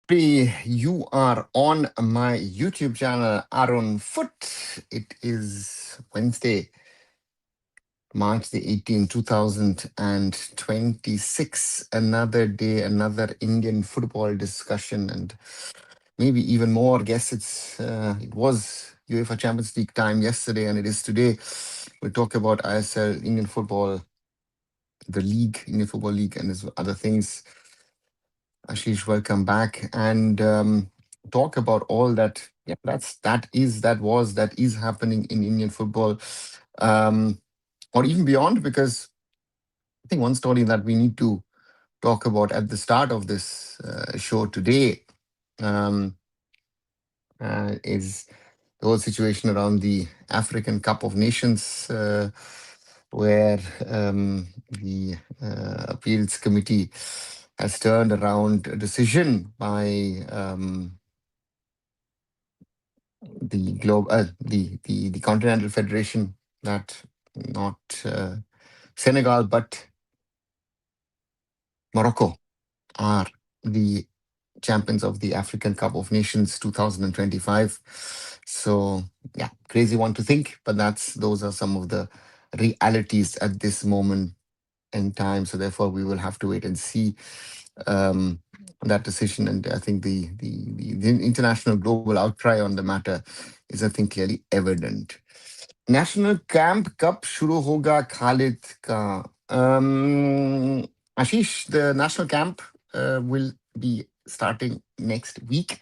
You are on my YouTube channel, Arun Foot. It is Wednesday, March the 18th, 2026. Another day, another Indian football discussion, and maybe even more. I guess it was UEFA Champions League time yesterday, and it is today. We'll talk about ISL, Indian football, the league, Indian Football League, and other things. Ashish, welcome back, and talk about all that. Yeah, that is happening in Indian football, um, or even beyond. Because I think one story that we need to talk about at the start of this show today um, is the whole situation around the African Cup of Nations, where the appeals committee has turned around a decision by the Continental Federation that not Senegal but Morocco are the champions of the African Cup of Nations 2025. So yeah, crazy one to think, but those are some of the realities at this moment in time. So therefore, we will have to wait and see um, that decision. And I think the international global outcry on the matter is, I think, clearly evident. National camp कब शुरू होगा खालिद का? Ashish, the national camp will be starting next week.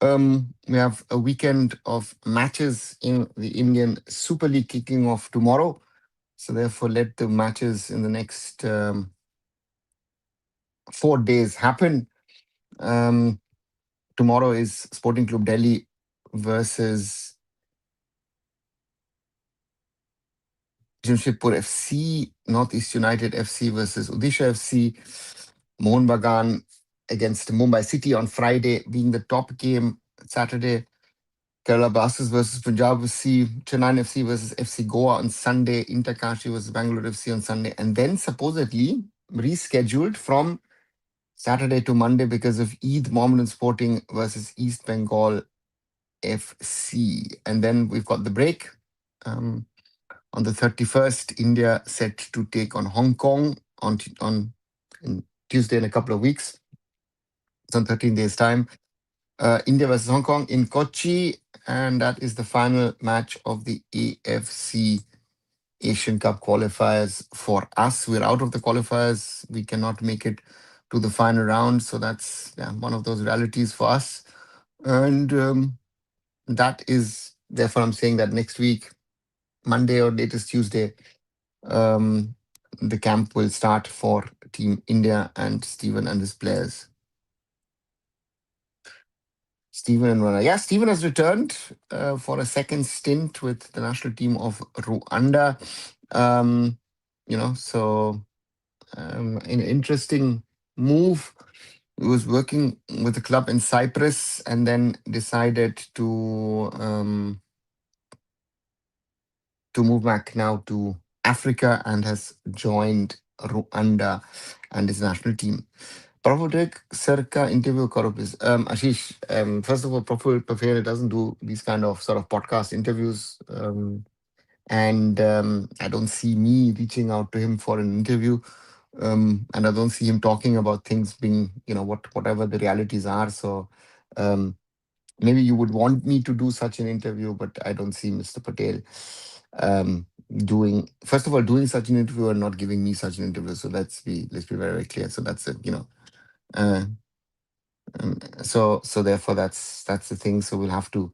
We have a weekend of matches in the Indian Super League kicking off tomorrow. So therefore, let the matches in the next 4 days happen. Um, Tomorrow is Sporting Club Delhi versus Jamshedpur FC, Northeast United FC versus Odisha FC, Mohun Bagan against Mumbai City on Friday being the top game. Saturday, Kerala Blasters versus Punjab FC, Chennai FC versus FC Goa on Sunday, Inter Kashi versus Bangalore FC on Sunday, and then supposedly rescheduled from Saturday to Monday because of Eid, Mohammedan Sporting versus East Bengal FC. And then we've got the break. On the 31st, India set to take on Hong Kong on Tuesday in a couple of weeks. It's on 13 days' time. India versus Hong Kong in Kochi, and that is the final match of the AFC Asian Cup qualifiers for us. We're out of the qualifiers. We cannot make it to the final round. So that's one of those realities for us. And that is, therefore, I'm saying that next week, Monday or latest Tuesday, the camp will start for Team India and Stephen and his players. Stephen and Rana. Yeah, Stephen has returned for a second stint with the national team of Rwanda. So an interesting move. He was working with the club in Cyprus and then decided to move back now to Africa and has joined Rwanda and his national team. Prabhudik sir ka interview karo please. Ashish, first of all, Prabhu Pafere doesn't do these kind of sort of podcast interviews. And I don't see me reaching out to him for an interview. And I don't see him talking about things being, whatever the realities are. So maybe you would want me to do such an interview, but I don't see Mr. Patel first of all, doing such an interview and not giving me such an interview. So let's be very, very clear. So that's it. Uh, so therefore that's the thing. So we'll have to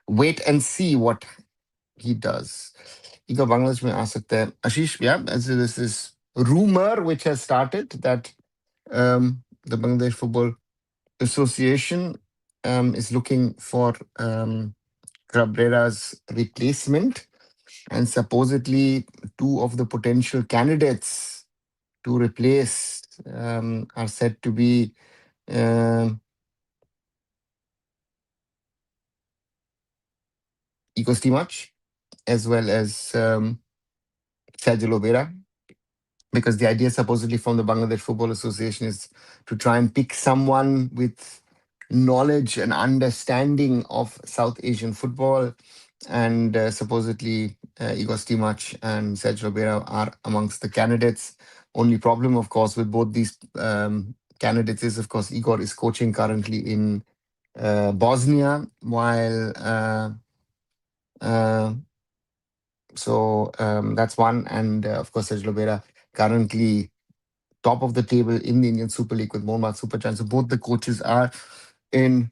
wait and see what he does. Ego Bangladesh mein aa sakta hai. Ashish, yeah, as this is rumor which has started that the Bangladesh Football Association is looking for Cabrera's replacement, and supposedly two of the potential candidates to replace are said to be Iko Stimac as well as Sergio Lovera, because the idea supposedly from the Bangladesh Football Association is to try and pick someone with knowledge and understanding of South Asian football. And supposedly, Igor Stimac and Sergio Ribera are amongst the candidates. Only problem, of course, with both these candidates is, of course, Igor is coaching currently in Bosnia, while uh, that's one. And of course, Sergio Ribera currently top of the table in the Indian Super League with Mohammad Superchan. So both the coaches are in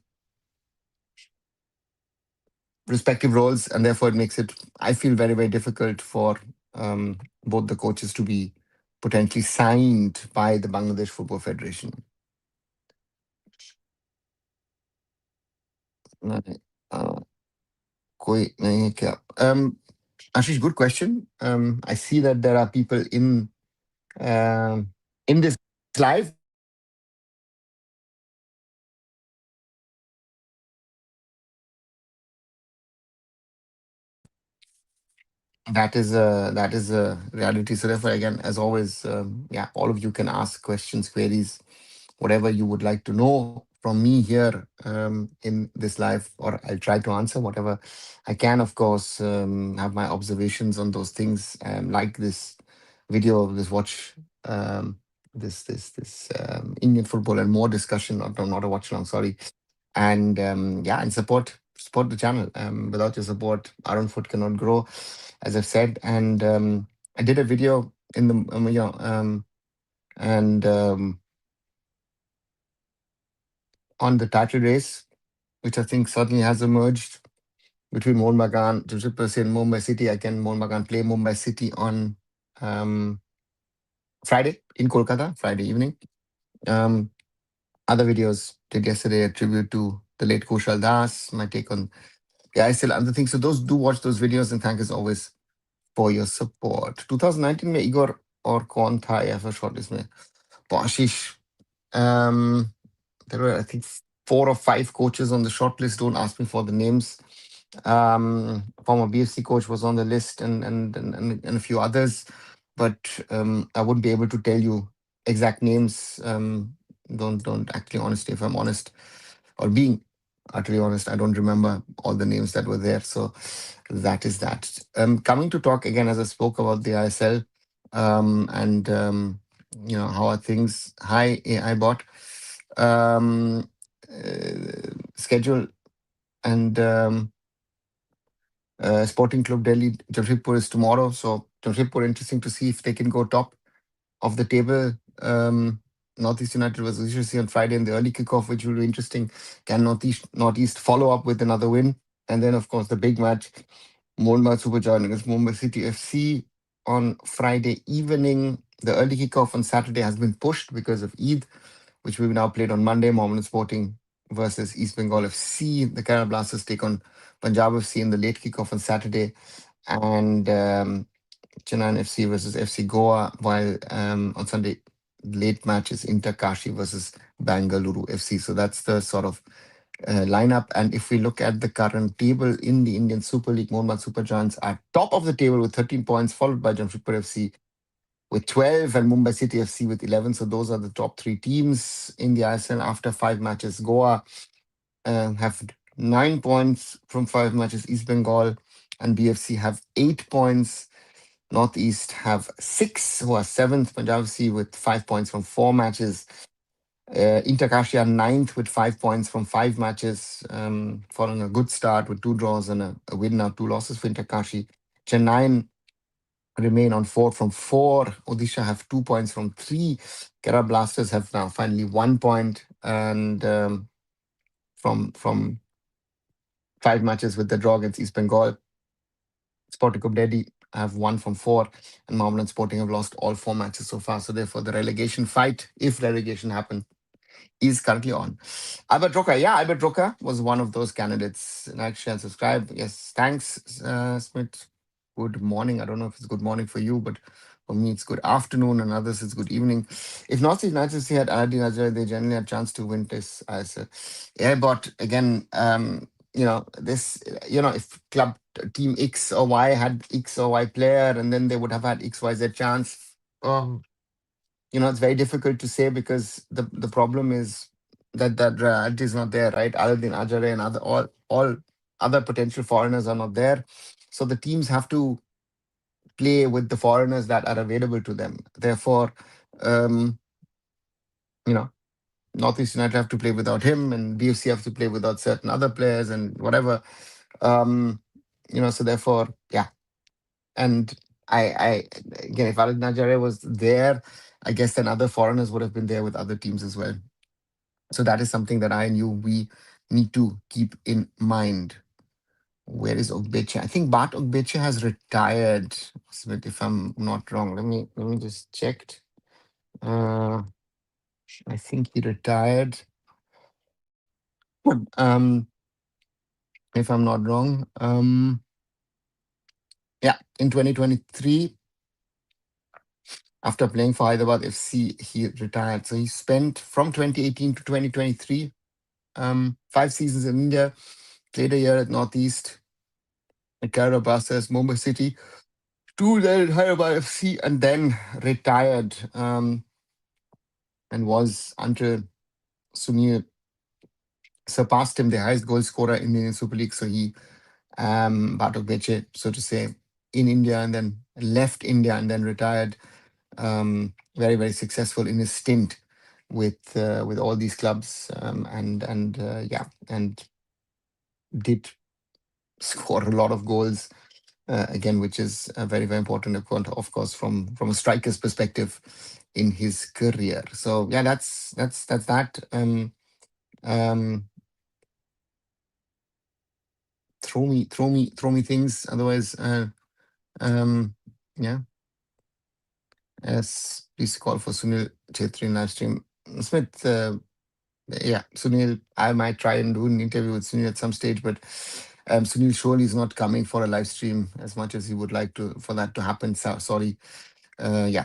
respective roles, and therefore it makes it, I feel, very, very difficult for both the coaches to be potentially signed by the Bangladesh Football Federation. Uh, कोई नहीं है क्या? Ashish, good question. I see that there are people in this live. That is a reality. So therefore, again, as always, yeah, all of you can ask questions, queries, whatever you would like to know from me here in this live, or I'll try to answer whatever I can. Of course, have my observations on those things, like this video, this watch, this Indian football and more discussion. Not a watch long, sorry. And yeah, and support the channel. Without your support, Arunfoot cannot grow, as I've said. And I did a video in the and on the title race, which I think certainly has emerged between Mohun Bagan, Jamshedpur and Mumbai City. Again, Mohun Bagan play Mumbai City on um, Friday in Kolkata, Friday evening. Um, Other videos did yesterday a tribute to the late Kushal Das, my take on the ISL, other things. So those, do watch those videos, and thank as always for your support. 2019 में Igor और कौन था AIFF shortlist में? तो आशीष, there were, I think, 4 or 5 coaches on the shortlist. Don't ask me for the names. Former BFC coach was on the list, and a few others, but I wouldn't be able to tell you exact names. Don't actually, honestly, if I'm honest, or being utterly honest, I don't remember all the names that were there. So that is that. Coming to talk again, as I spoke about the ISL, and how are things? Hi, AI bot. Schedule and Sporting Club Delhi, Jamshedpur is tomorrow. So Jamshedpur, interesting to see if they can go top of the table. Northeast United was usually on Friday in the early kickoff, which will be interesting. Can Northeast follow up with another win? And then, of course, the big match, Mumbai Supergiant against Mumbai City FC on Friday evening. The early kickoff on Saturday has been pushed because of Eid, which we've now played on Monday. Mohammedan Sporting versus East Bengal FC. The Kerala Blasters take on Punjab FC in the late kickoff on Saturday. And Chennai FC versus FC Goa, while on Sunday, late matches Inter Kashi versus Bangalore FC. So that's the sort of lineup. And if we look at the current table in the Indian Super League, Mohun Super Giants are top of the table with 13 points, followed by Jamshedpur FC with 12 and Mumbai City FC with 11. So those are the top 3 teams in the ISL after 5 matches. Goa have 9 points from 5 matches. East Bengal and BFC have 8 points. Northeast have 6, who are 7th. Punjab FC with 5 points from 4 matches. Inter Kashi are 9th with 5 points from 5 matches, following a good start with 2 draws and a win, now 2 losses for Inter Kashi. Chennai remain on 4 from 4. Odisha have 2 points from 3. Kerala Blasters have now finally 1 point, and from 5 matches with the draw against East Bengal. Sporting Club Delhi have 1 from 4, and Mohammedan Sporting have lost all 4 matches so far. So therefore, the relegation fight, if relegation happens, is currently on. Albert Roca. Yeah, Albert Roca was one of those candidates. Like, share, and subscribe. Yes, thanks, Smith. Good morning. I don't know if it's good morning for you, but for me, it's good afternoon, and others, it's good evening. If North United had Adi Najjar, they generally had a chance to win this as a airbot. Again, this, if club team X or Y had X or Y player, and then they would have had XYZ chance. It's very difficult to say, because the problem is that reality is not there, right? Aladdin Ajare and all other potential foreigners are not there. So the teams have to play with the foreigners that are available to them. Therefore, um, you know, Northeast United have to play without him, and BFC have to play without certain other players and whatever. Um, so therefore, yeah. And I again, if Alec Najare was there, I guess then other foreigners would have been there with other teams as well. So that is something that I and you we need to keep in mind. Where is Ogbeche? I think Bart Ogbeche has retired, Smith, if I'm not wrong. Let me just check. Uh, I think he retired. Um, if I'm not wrong. Yeah, in 2023, after playing for Hyderabad FC, he retired. So he spent from 2018 to 2023, 5 seasons in India, played a year at Northeast, at Kerala Blasters, Mumbai City, 2 there at Hyderabad FC, and then retired, and was until Sunil surpassed him, the highest goal scorer in the Indian Super League. So he, Batok Beche, so to say, in India, and then left India and then retired. Very, very successful in his stint with all these clubs, and yeah, and did score a lot of goals, again, which is very, very important, of course, from a striker's perspective in his career. So yeah, that's that. Um, throw me things. Otherwise, um, yeah. Yes, please call for Sunil Chetri in live stream. Smith, yeah, Sunil, I might try and do an interview with Sunil at some stage, but Sunil surely is not coming for a live stream as much as he would like to for that to happen. So, sorry. Yeah.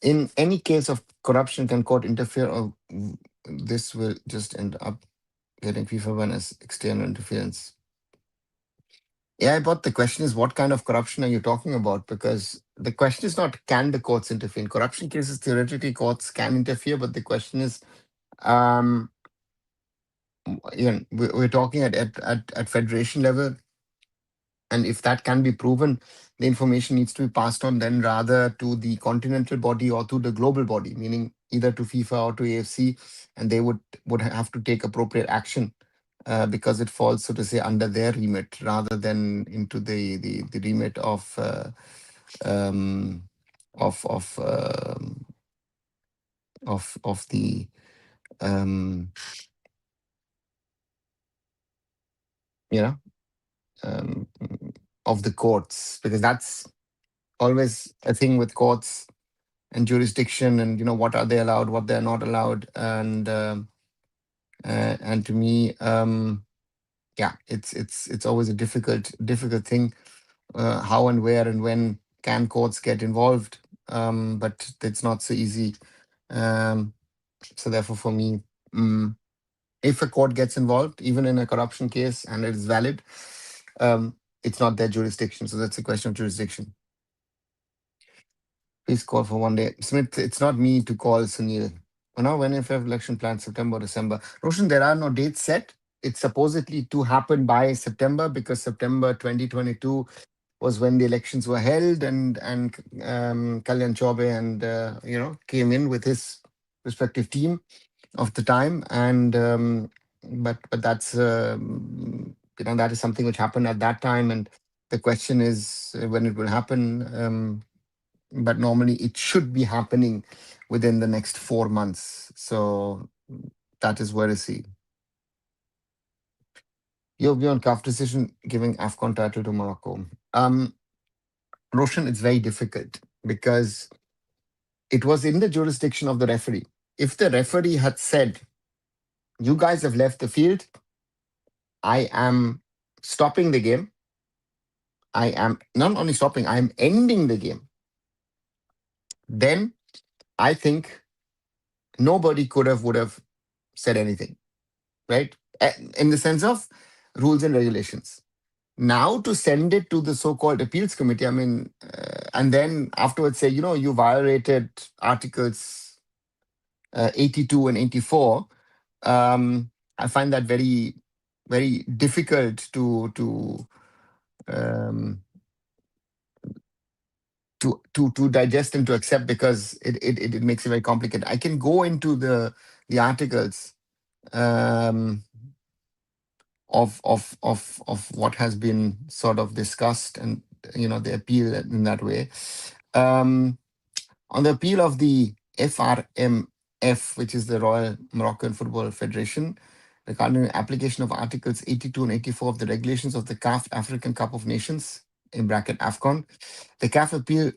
In any case of corruption, can court interfere, or this will just end up getting FIFA ban as external interference? Yeah, but the question is, what kind of corruption are you talking about? Because the question is not, can the courts interfere? In corruption cases, theoretically, courts can interfere, but the question is, um, we're talking at federation level, and if that can be proven, the information needs to be passed on then rather to the continental body or to the global body, meaning either to FIFA or to AFC, and they would have to take appropriate action, because it falls, so to say, under their remit rather than into the remit um, of of um, of the um, you know um, of the courts, because that's always a thing with courts and jurisdiction, and what are they allowed, what they're not allowed, and to me, yeah, it's always a difficult thing. How and where and when can courts get involved? But it's not so easy. Um, so therefore, for me, mm, if a court gets involved, even in a corruption case, and it is valid, it's not their jurisdiction. So that's a question of jurisdiction. Please call for one day. Smith, it's not me to call Sunil. Now, when AIFF election plan, September, December? Roshan, there are no dates set. It's supposedly to happen by September, because September 2022 was when the elections were held, and Kalyan Chaube and came in with his respective team of the time, and but that's that is something which happened at that time, and the question is when it will happen. But normally it should be happening within the next 4 months. So that is where I see. Your view on CAF decision giving AFCON title to Morocco. Roshan, it's very difficult because it was in the jurisdiction of the referee. If the referee had said, you guys have left the field, I am stopping the game. I am not only stopping, I am ending the game. Then I think nobody would have said anything, right? In the sense of rules and regulations. Now to send it to the so-called appeals committee, I mean, and then afterwards say, you violated articles 82 and 84. I find that very, very difficult um, to digest and to accept, because it makes it very complicated. I can go into the articles um, of what has been sort of discussed, and the appeal in that way. Um, on the appeal of the FRMF, which is the Royal Moroccan Football Federation, regarding the application of Articles 82 and 84 of the regulations of the CAF African Cup of Nations in bracket AFCON, the CAF Appeal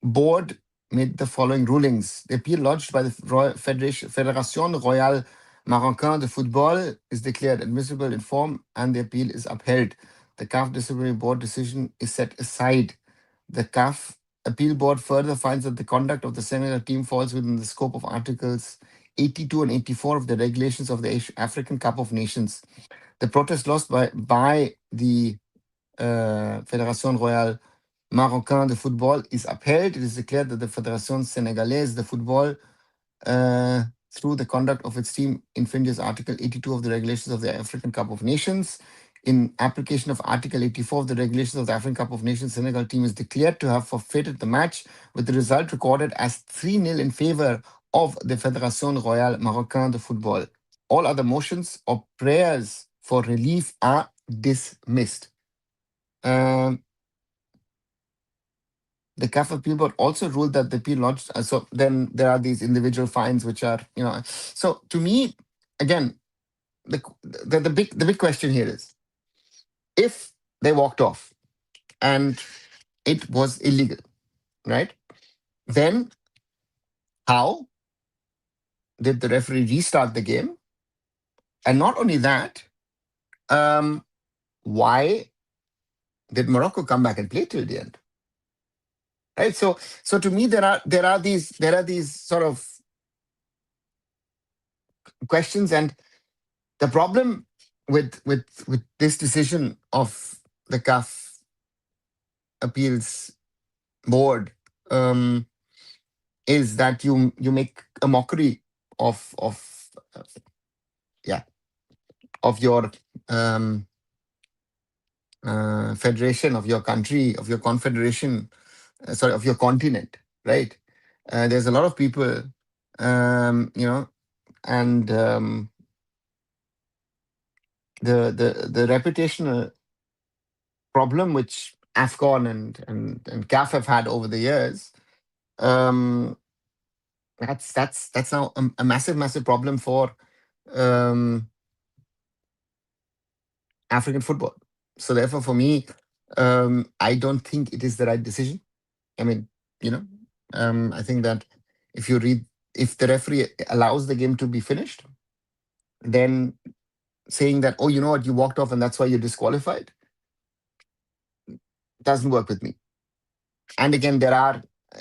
Board made the following rulings. The appeal lodged by the Fédération Royale Marocaine de Football is declared admissible in form, and the appeal is upheld. The CAF Disciplinary Board decision is set aside. The CAF Appeal Board further finds that the conduct of the Senegal team falls within the scope of Articles 82 and 84 of the regulations of the African Cup of Nations. The protest lost by the Fédération Royale Marocain de Football is upheld. It is declared that the Fédération Sénégalaise de Football, through the conduct of its team, infringes Article 82 of the regulations of the African Cup of Nations. In application of Article 84 of the regulations of the African Cup of Nations, Senegal team is declared to have forfeited the match, with the result recorded as 3-0 in favor of the Fédération Royale Marocain de Football. All other motions or prayers for relief are dismissed. The CAF Appeal Board also ruled that the appeal lodged. So then there are these individual fines, which are, So to me, again, the big question here is, if they walked off and it was illegal, right? Then how did the referee restart the game? And not only that, why did Morocco come back and play till the end? Right. So to me, there are these sort of questions, and the problem with this decision of the CAF Appeals Board is that you make a mockery of your federation, of your country, of your confederation, of your continent, right? There's a lot of people, and the reputational problem which AFCON and CAF have had over the years, that's now a massive problem for African football. So therefore, for me, I don't think it is the right decision. I mean, I think that if the referee allows the game to be finished, then saying that, oh, you know what, you walked off and that's why you're disqualified, doesn't work with me. And again,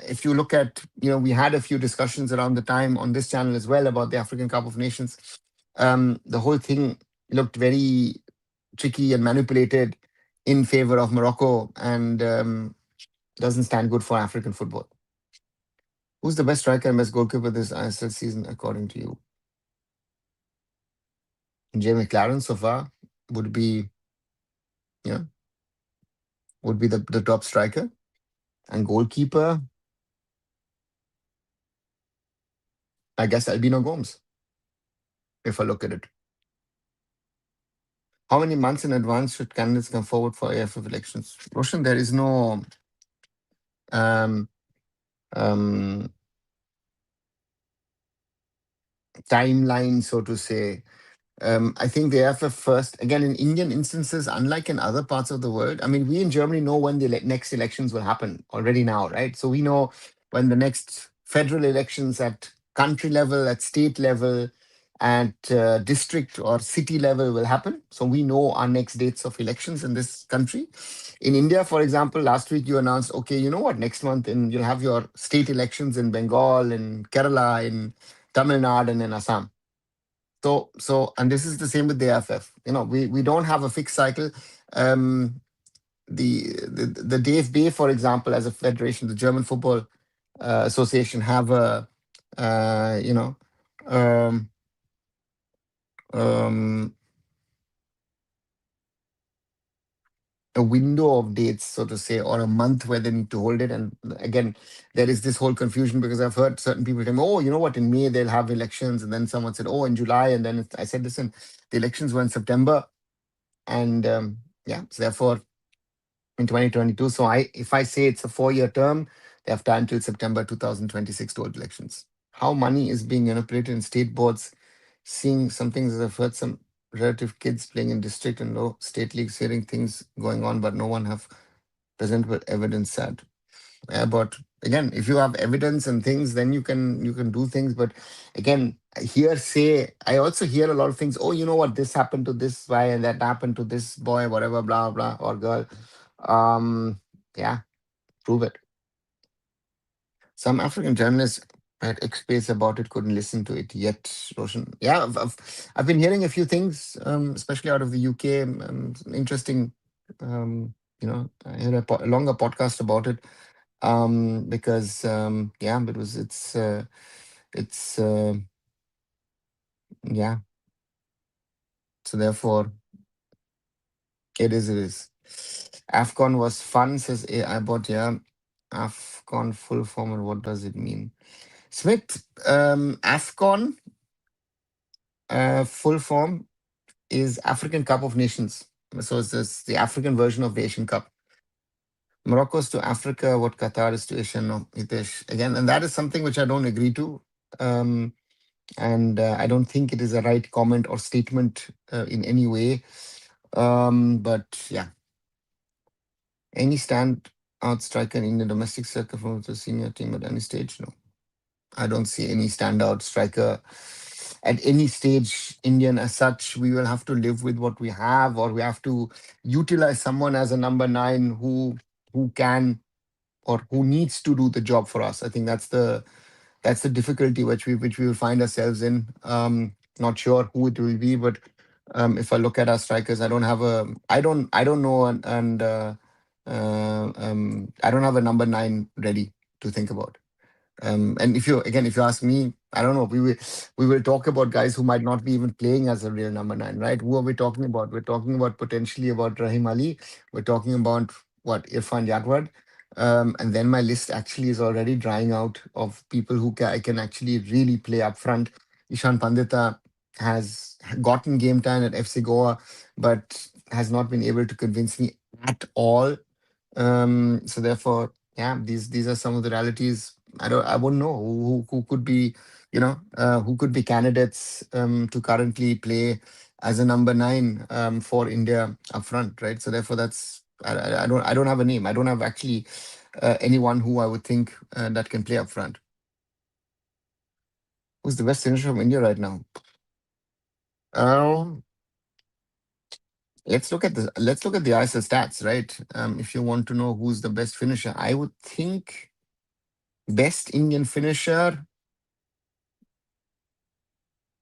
if you look at, we had a few discussions around the time on this channel as well about the African Cup of Nations. The whole thing looked very tricky and manipulated in favor of Morocco, and doesn't stand good for African football. Who's the best striker and best goalkeeper this ISL season, according to you? Jay McLaren so far would be the top striker. And goalkeeper, I guess Albino Gomes, if I look at it. How many months in advance should candidates come forward for AIFF elections? Roshan, there is no timeline, so to say. I think the AIFF first, again, in Indian instances, unlike in other parts of the world, I mean, we in Germany know when the next elections will happen already now, right? So we know when the next federal elections at country level, at state level, at district or city level will happen. So we know our next dates of elections in this country. In India, for example, last week you announced, okay, you know what, next month you'll have your state elections in Bengal, in Kerala, in Tamil Nadu, and in Assam. And this is the same with the AIFF. We don't have a fixed cycle. The DFB, for example, as a federation, the German Football Association, have a um, um, a window of dates, so to say, or a month where they need to hold it. And again, there is this whole confusion because I've heard certain people tell me, oh, you know what, in May they'll have elections. And then someone said, oh, in July. And then I said, listen, the elections were in September. And yeah, so therefore in 2022. So if I say it's a 4-year term, they have time till September 2026 to hold elections. How money is being manipulated in state boards, seeing some things, as I've heard some relative kids playing in district and low state leagues, hearing things going on, but no one have present with evidence sad. Yeah, but again, if you have evidence and things, then you can do things. But again, hearsay. I also hear a lot of things. Oh, you know what? This happened to this guy, and that happened to this boy, whatever, blah blah, or girl. Yeah, prove it. Some African journalists had experts about it, couldn't listen to it yet. Roshan, yeah, I've been hearing a few things, especially out of the UK. Some interesting, I heard a longer podcast about it. Because yeah, it's yeah. So therefore, it is. AFCON was fun, says AI bot. Yeah, AFCON full form, and what does it mean? Smith, AFCON full form is African Cup of Nations. So it's the African version of the Asian Cup. Morocco's to Africa, what Qatar is to Asia. No, Hitesh. Again, and that is something which I don't agree to. Um, and I don't think it is a right comment or statement in any way. But yeah, any stand out striker in the domestic circle from the senior team at any stage? No, I don't see any standout striker at any stage, Indian as such. We will have to live with what we have, or we have to utilize someone as a number nine who can or who needs to do the job for us. I think that's the difficulty which we will find ourselves in. Not sure who it will be, but if I look at our strikers, I don't know, I don't have a number nine ready to think about. And if you ask me, I don't know. We will talk about guys who might not be even playing as a real number nine, right? Who are we talking about? We're talking about potentially about Rahim Ali. We're talking about what, Irfan Yadwad. And then my list actually is already drying out of people who can actually really play up front. Ishan Pandita has gotten game time at FC Goa, but has not been able to convince me at all. So therefore, yeah, these are some of the realities. I wouldn't know who could be, who could be candidates to currently play as a number nine for India up front, right? So therefore, I don't have a name. I don't have actually anyone who I would think that can play up front. Who's the best finisher from India right now? Um, let's look at the ISL stats, right? If you want to know who's the best finisher, I would think best Indian finisher.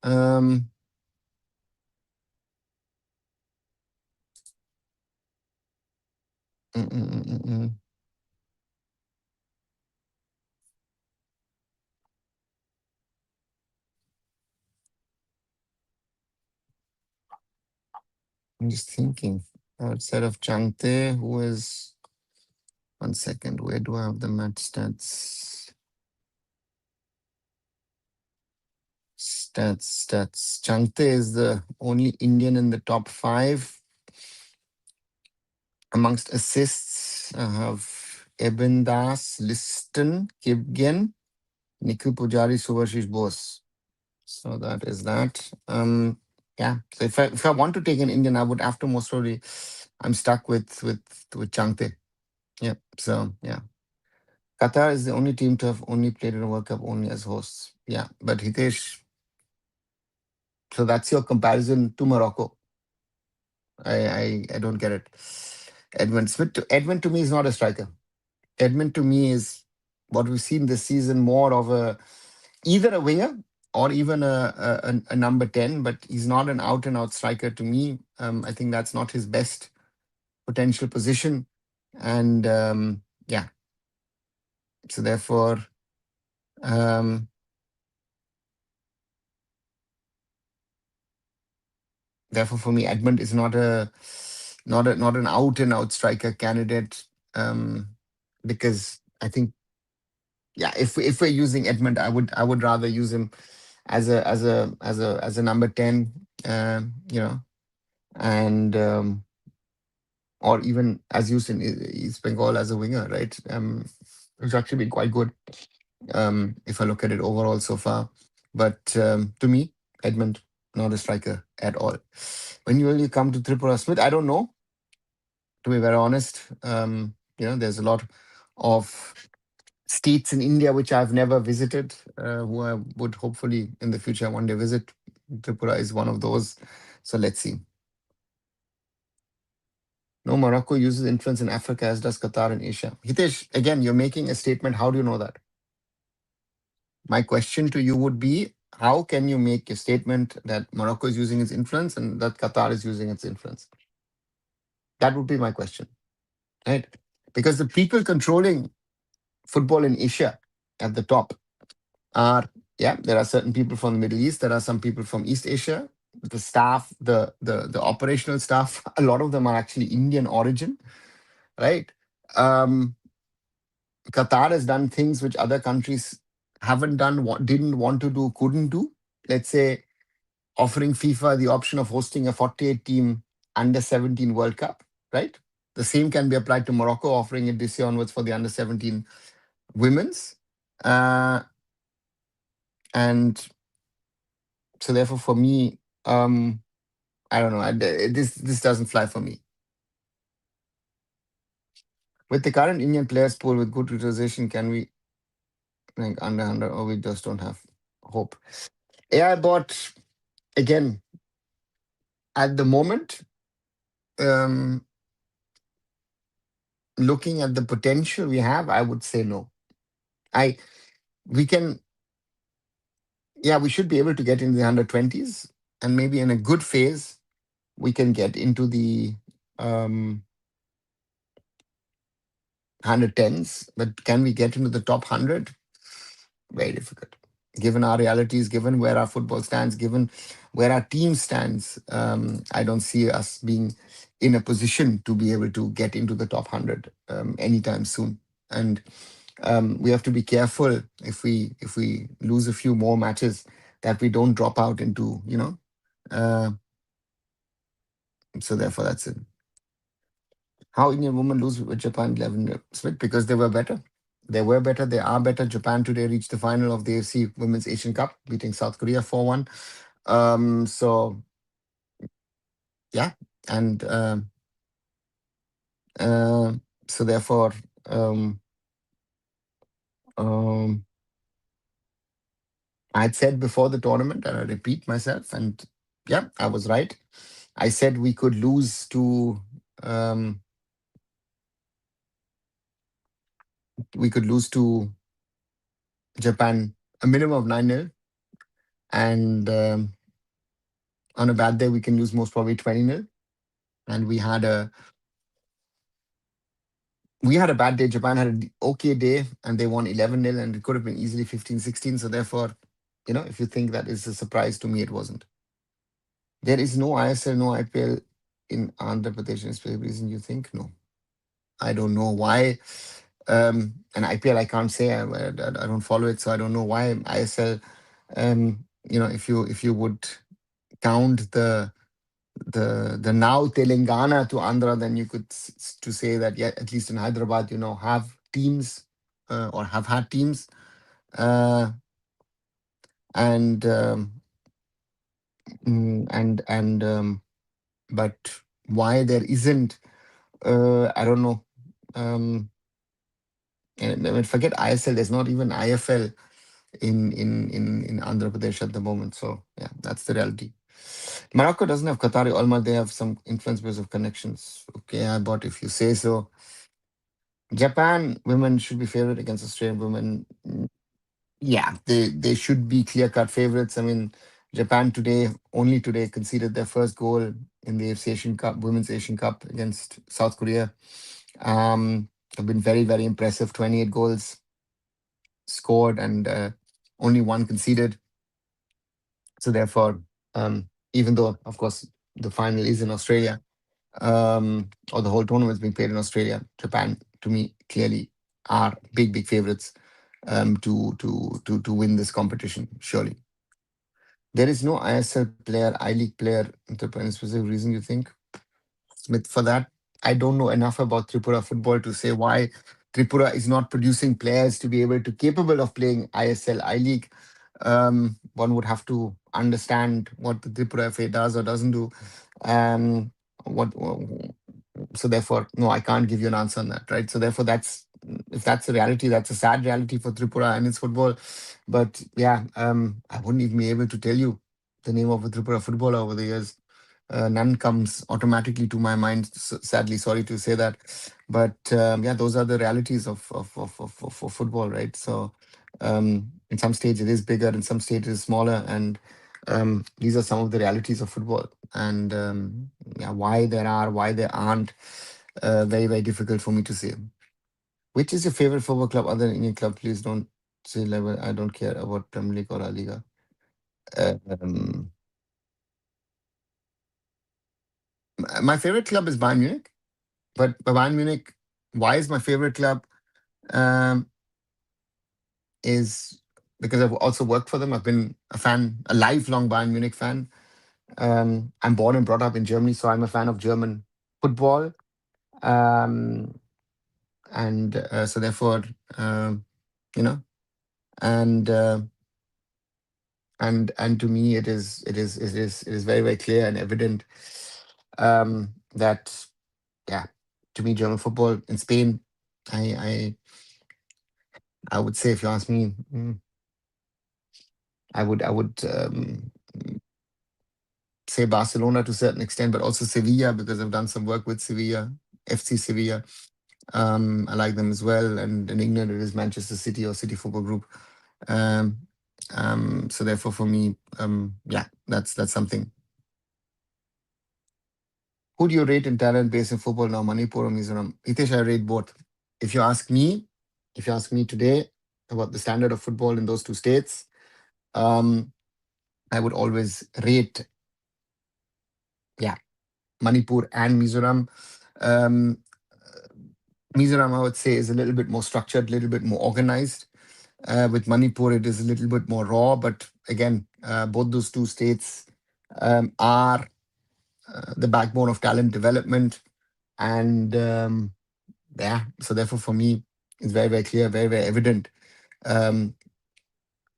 Um, mm, mm, mm, mm, mm. I'm just thinking. Outside of Changte, who is 1 second? Where do I have the match stats? Stats. Changte is the only Indian in the top five. Amongst assists, I have Eben Das, Liston, Kibgen, Nikhil Pujari, Subhashish Bose. So that is that. Yeah. So if I want to take an Indian, I would have to most probably. I'm stuck with Changte. Yeah. So yeah. Qatar is the only team to have only played in a World Cup only as hosts. Yeah. But Hitesh, so that's your comparison to Morocco. I don't get it. Edmund to me is not a striker. Edmund to me is what we've seen this season, more of either a winger or even a number 10, but he's not an out and out striker to me. I think that's not his best potential position. And yeah, so therefore, um, Therefore, for me, Edmund is not an out and out striker candidate. Because I think, yeah, if we're using Edmund, I would rather use him as a number 10, and or even as used in East Bengal as a winger, right? It's actually been quite good, if I look at it overall so far. But to me, Edmund, not a striker at all. When you really come to Tripura Smith, I don't know, to be very honest. There's a lot of states in India which I've never visited, who I would hopefully in the future one day visit. Tripura is one of those. So let's see. No, Morocco uses influence in Africa as does Qatar in Asia. Hitesh, again, you're making a statement. How do you know that? My question to you would be, how can you make a statement that Morocco is using its influence and that Qatar is using its influence? That would be my question, right? Because the people controlling football in Asia at the top are, yeah, there are certain people from the Middle East, there are some people from East Asia. The staff, the operational staff, a lot of them are actually Indian origin, right? Um, Qatar has done things which other countries haven't done, didn't want to do, couldn't do. Let's say offering FIFA the option of hosting a 48 team under 17 World Cup, right? The same can be applied to Morocco, offering it this year onwards for the under 17 women's. Uh, and so, therefore, for me, I don't know. This doesn't fly for me. With the current Indian players pool with good utilization, can we rank under 100, or we just don't have hope? AI bot, again, at the moment, um, looking at the potential we have, I would say no. We can, yeah, we should be able to get into the under 20s, and maybe in a good phase, we can get into the um, 110s. But can we get into the top 100? Very difficult. Given our realities, given where our football stands, given where our team stands, I don't see us being in a position to be able to get into the top 100 anytime soon. And we have to be careful if we lose a few more matches that we don't drop out into, Uh, so therefore, that's it. How Indian women lose with Japan 11 split? Because they were better. They were better. They are better. Japan today reached the final of the AFC Women's Asian Cup, beating South Korea 4-1. So yeah, and uh, so therefore, um, um, I had said before the tournament, and I repeat myself, and yeah, I was right. I said we could lose to um, Japan a minimum of 9-0, and on a bad day we can lose most probably 20-0. And we had a bad day. Japan had an okay day, and they won 11-0, and it could have been easily 15-16. So therefore, if you think that is a surprise, to me it wasn't. There is no ISL, no IPL in Andhra Pradesh. Is the reason you think? No, I don't know why. And IPL, I can't say. I don't follow it, so I don't know why. ISL, if you would count the now Telangana to Andhra, then you could to say that, yeah, at least in Hyderabad, have teams, or have had teams, uh, and but why there isn't, I don't know. And I mean, forget ISL. There's not even IFL in Andhra Pradesh at the moment. So yeah, that's the reality. Morocco doesn't have Qatari Ulma. They have some influence because of connections. Okay, but if you say so. Japan women should be favored against Australian women. Yeah, they should be clear-cut favorites. I mean, Japan only today, conceded their first goal in the AFC Asian Cup, Women's Asian Cup against South Korea. Have been very, very impressive. 28 goals scored and only one conceded. So therefore, even though, of course, the final is in Australia, or the whole tournament is being played in Australia. Japan, to me, clearly are big favorites to win this competition. Surely, there is no ISL player, I League player. Any specific reason you think, Smith, for that? I don't know enough about Tripura football to say why Tripura is not producing players to be able to capable of playing ISL, I League. One would have to understand what the Tripura FA does or doesn't do. Um, what so therefore, no, I can't give you an answer on that, right? So therefore, that's if that's a reality, that's a sad reality for Tripura and its football. But yeah, I wouldn't even be able to tell you the name of a Tripura footballer over the years. None comes automatically to my mind. Sadly, sorry to say that, but yeah, those are the realities of football, right? So, in some states it is bigger, in some states it is smaller, and these are some of the realities of football. And yeah, why there aren't, very difficult for me to say. Which is your favorite football club other than Indian club? Please don't say level. I don't care about Premier League or La Liga. Um, my favorite club is Bayern Munich. But Bayern Munich, why is my favorite club? Um, is because I've also worked for them. I've been a fan, a lifelong Bayern Munich fan. I'm born and brought up in Germany, so I'm a fan of German football. Um, and so therefore, um, you know, and and to me, it is very clear and evident that yeah, to me, German football in Spain, I I would say if you ask me. I would say Barcelona to a certain extent, but also Sevilla because I've done some work with Sevilla, FC Sevilla. I like them as well, and in England it is Manchester City or City Football Group. Um, so therefore, for me, yeah, that's something. Who do you rate in talent based in football now, Manipur or Mizoram? Hitesh, I rate both. If you ask me, if you ask me today about the standard of football in those two states, um, I would always rate, yeah, Manipur and Mizoram. Um, Mizoram, I would say, is a little bit more structured, a little bit more organized. With Manipur, it is a little bit more raw. But again, both those two states are the backbone of talent development. And yeah, so therefore, for me, it's very clear, very evident um,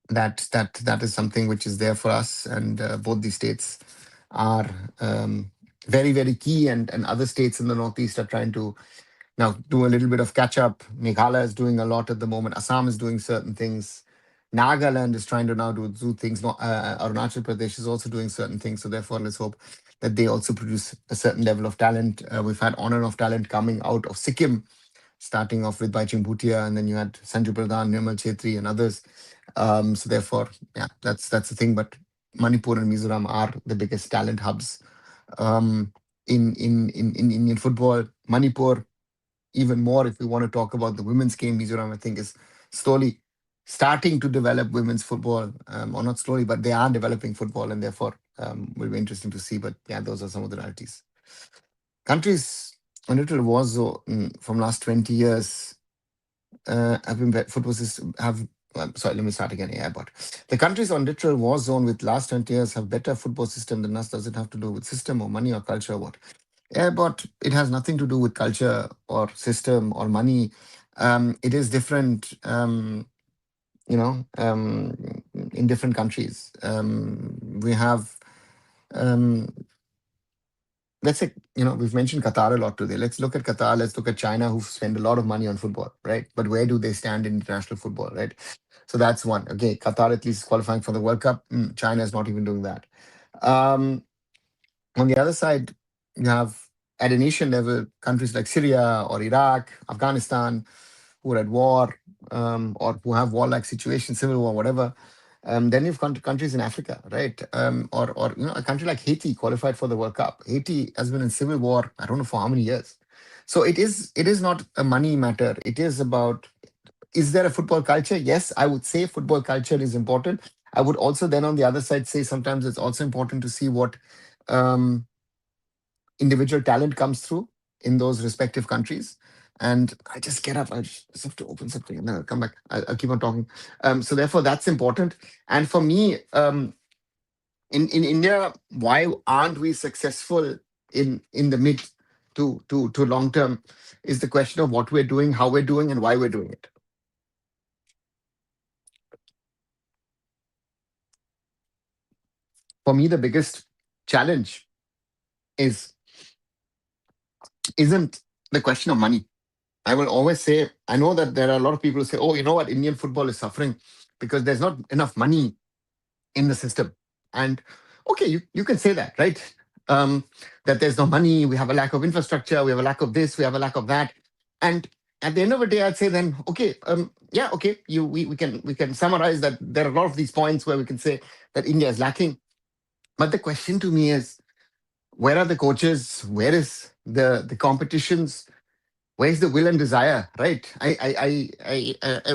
that is something which is there for us. And both these states are very key. And other states in the Northeast are trying to now do a little bit of catch up. Meghalaya is doing a lot at the moment. Assam is doing certain things. Nagaland is trying to now do things. Arunachal Pradesh is also doing certain things. So therefore, let's hope that they also produce a certain level of talent. We've had honor of talent coming out of Sikkim, starting off with Baichung Bhutia, and then you had Sanju Pradhan, Nirmal Chetri, and others. So therefore, yeah, that's the thing. But Manipur and Mizoram are the biggest talent hubs um, in Indian football. Manipur even more if we want to talk about the women's game. Mizoram, I think, is slowly starting to develop women's football, or not slowly, but they are developing football, and therefore will be interesting to see. But yeah, those are some of the realities. Countries on little war zone from last 20 years have been football system have. Sorry, let me start again. Yeah, but the countries on literal war zone with last 20 years have better football system than us. Does it have to do with system or money or culture or what? Yeah, but it has nothing to do with culture or system or money. It is different, in different countries. We have, um, let's say, we've mentioned Qatar a lot today. Let's look at Qatar. Let's look at China, who spend a lot of money on football, right? But where do they stand in international football, right? So that's one. Okay, Qatar at least is qualifying for the World Cup. China is not even doing that. Um, On the other side, you have at a nation level countries like Syria or Iraq, Afghanistan, who are at war or who have warlike situations, civil war, whatever. Then you've countries in Africa, right? Or a country like Haiti qualified for the World Cup. Haiti has been in civil war, I don't know for how many years. So it is not a money matter. It is about, is there a football culture? Yes, I would say football culture is important. I would also then on the other side say sometimes it's also important to see what um, individual talent comes through in those respective countries. And I just get up, I just have to open something and then I'll come back. I'll keep on talking. So therefore, that's important. And for me, in India, why aren't we successful in the mid to long term is the question of what we're doing, how we're doing, and why we're doing it. For me, the biggest challenge is isn't the question of money. I will always say, I know that there are a lot of people who say, oh, you know what, Indian football is suffering because there's not enough money in the system. And okay, you can say that, right? That there's no money, we have a lack of infrastructure, we have a lack of this, we have a lack of that. And at the end of the day, I'd say then, okay, yeah, okay, we can summarize that there are a lot of these points where we can say that India is lacking. But the question to me is, where are the coaches? Where is the competitions? Where's the will and desire, right? I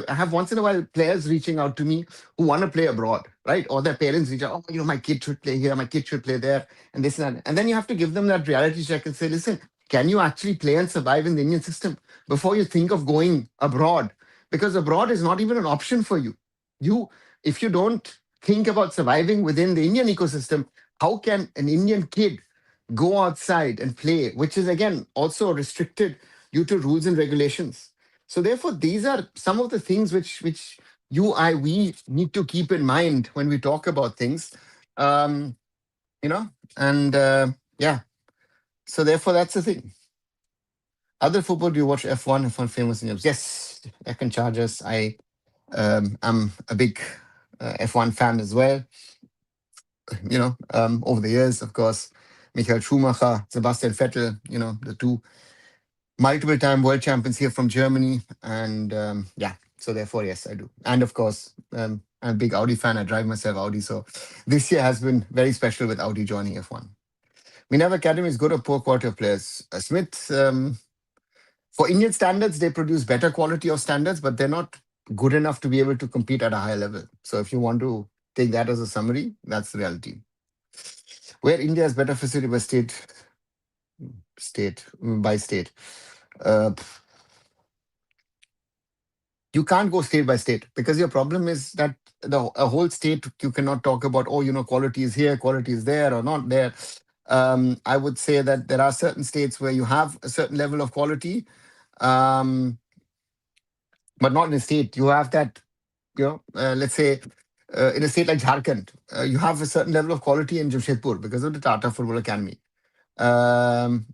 have once in a while players reaching out to me who want to play abroad, right? Or their parents reach out, oh, my kid should play here, my kid should play there, and this and that. And then you have to give them that reality check and say, listen, can you actually play and survive in the Indian system before you think of going abroad? Because abroad is not even an option for you. If you don't think about surviving within the Indian ecosystem, how can an Indian kid go outside and play, which is again also restricted due to rules and regulations. So therefore, these are some of the things which we need to keep in mind when we talk about things. Um, you know, and yeah. So therefore, that's the thing. Other football, do you watch F1? F1 famous in Europe? Yes, I can charge us. I'm a big F1 fan as well. Over the years, of course, Michael Schumacher, Sebastian Vettel, the two multiple time world champions here from Germany. And yeah, so therefore, yes, I do. And of course, I'm a big Audi fan. I drive myself Audi. So this year has been very special with Audi joining F1. Minerva Academy is good or poor quality of players. Smith, for Indian standards, they produce better quality of standards, but they're not good enough to be able to compete at a high level. So if you want to take that as a summary, that's the reality. Where India has better facility by state. Uh, you can't go state by state because your problem is that a whole state you cannot talk about, oh, quality is here, quality is there or not there. I would say that there are certain states where you have a certain level of quality, um, but not in a state. You have that, let's say in a state like Jharkhand, you have a certain level of quality in Jamshedpur because of the Tata Football Academy. And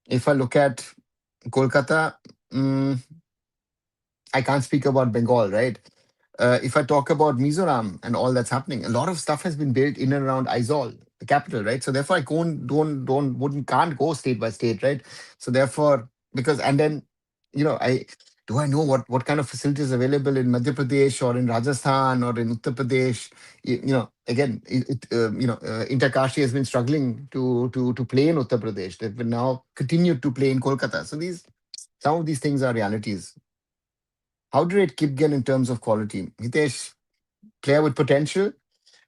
if I look at Kolkata, mm, I can't speak about Bengal, right? If I talk about Mizoram and all that's happening, a lot of stuff has been built in and around Aizawl, the capital, right? So therefore, I can't go state by state, right? So therefore, because and then, I know what kind of facilities available in Madhya Pradesh or in Rajasthan or in Uttar Pradesh. Again, Interkashi has been struggling to play in Uttar Pradesh. They've been now continued to play in Kolkata. So some of these things are realities. How do you rate Kipgen in terms of quality? Hitesh, player with potential,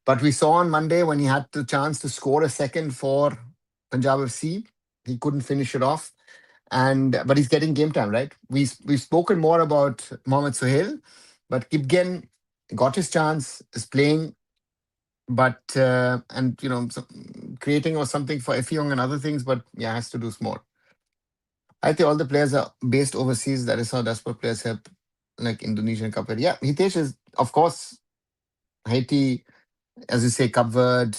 but we saw on Monday when he had the chance to score a second for Punjab FC, he couldn't finish it off. But he's getting game time, right? We've spoken more about Mohamed Sohail, but Kipgen got his chance, is playing, but creating or something for Effiong and other things, but yeah, has to do more. I think all the players are based overseas. That is how Dashboard players help, like Indonesia and Cape Verde. Yeah, Hitesh is, of course, Haiti, as you say, Cape Verde,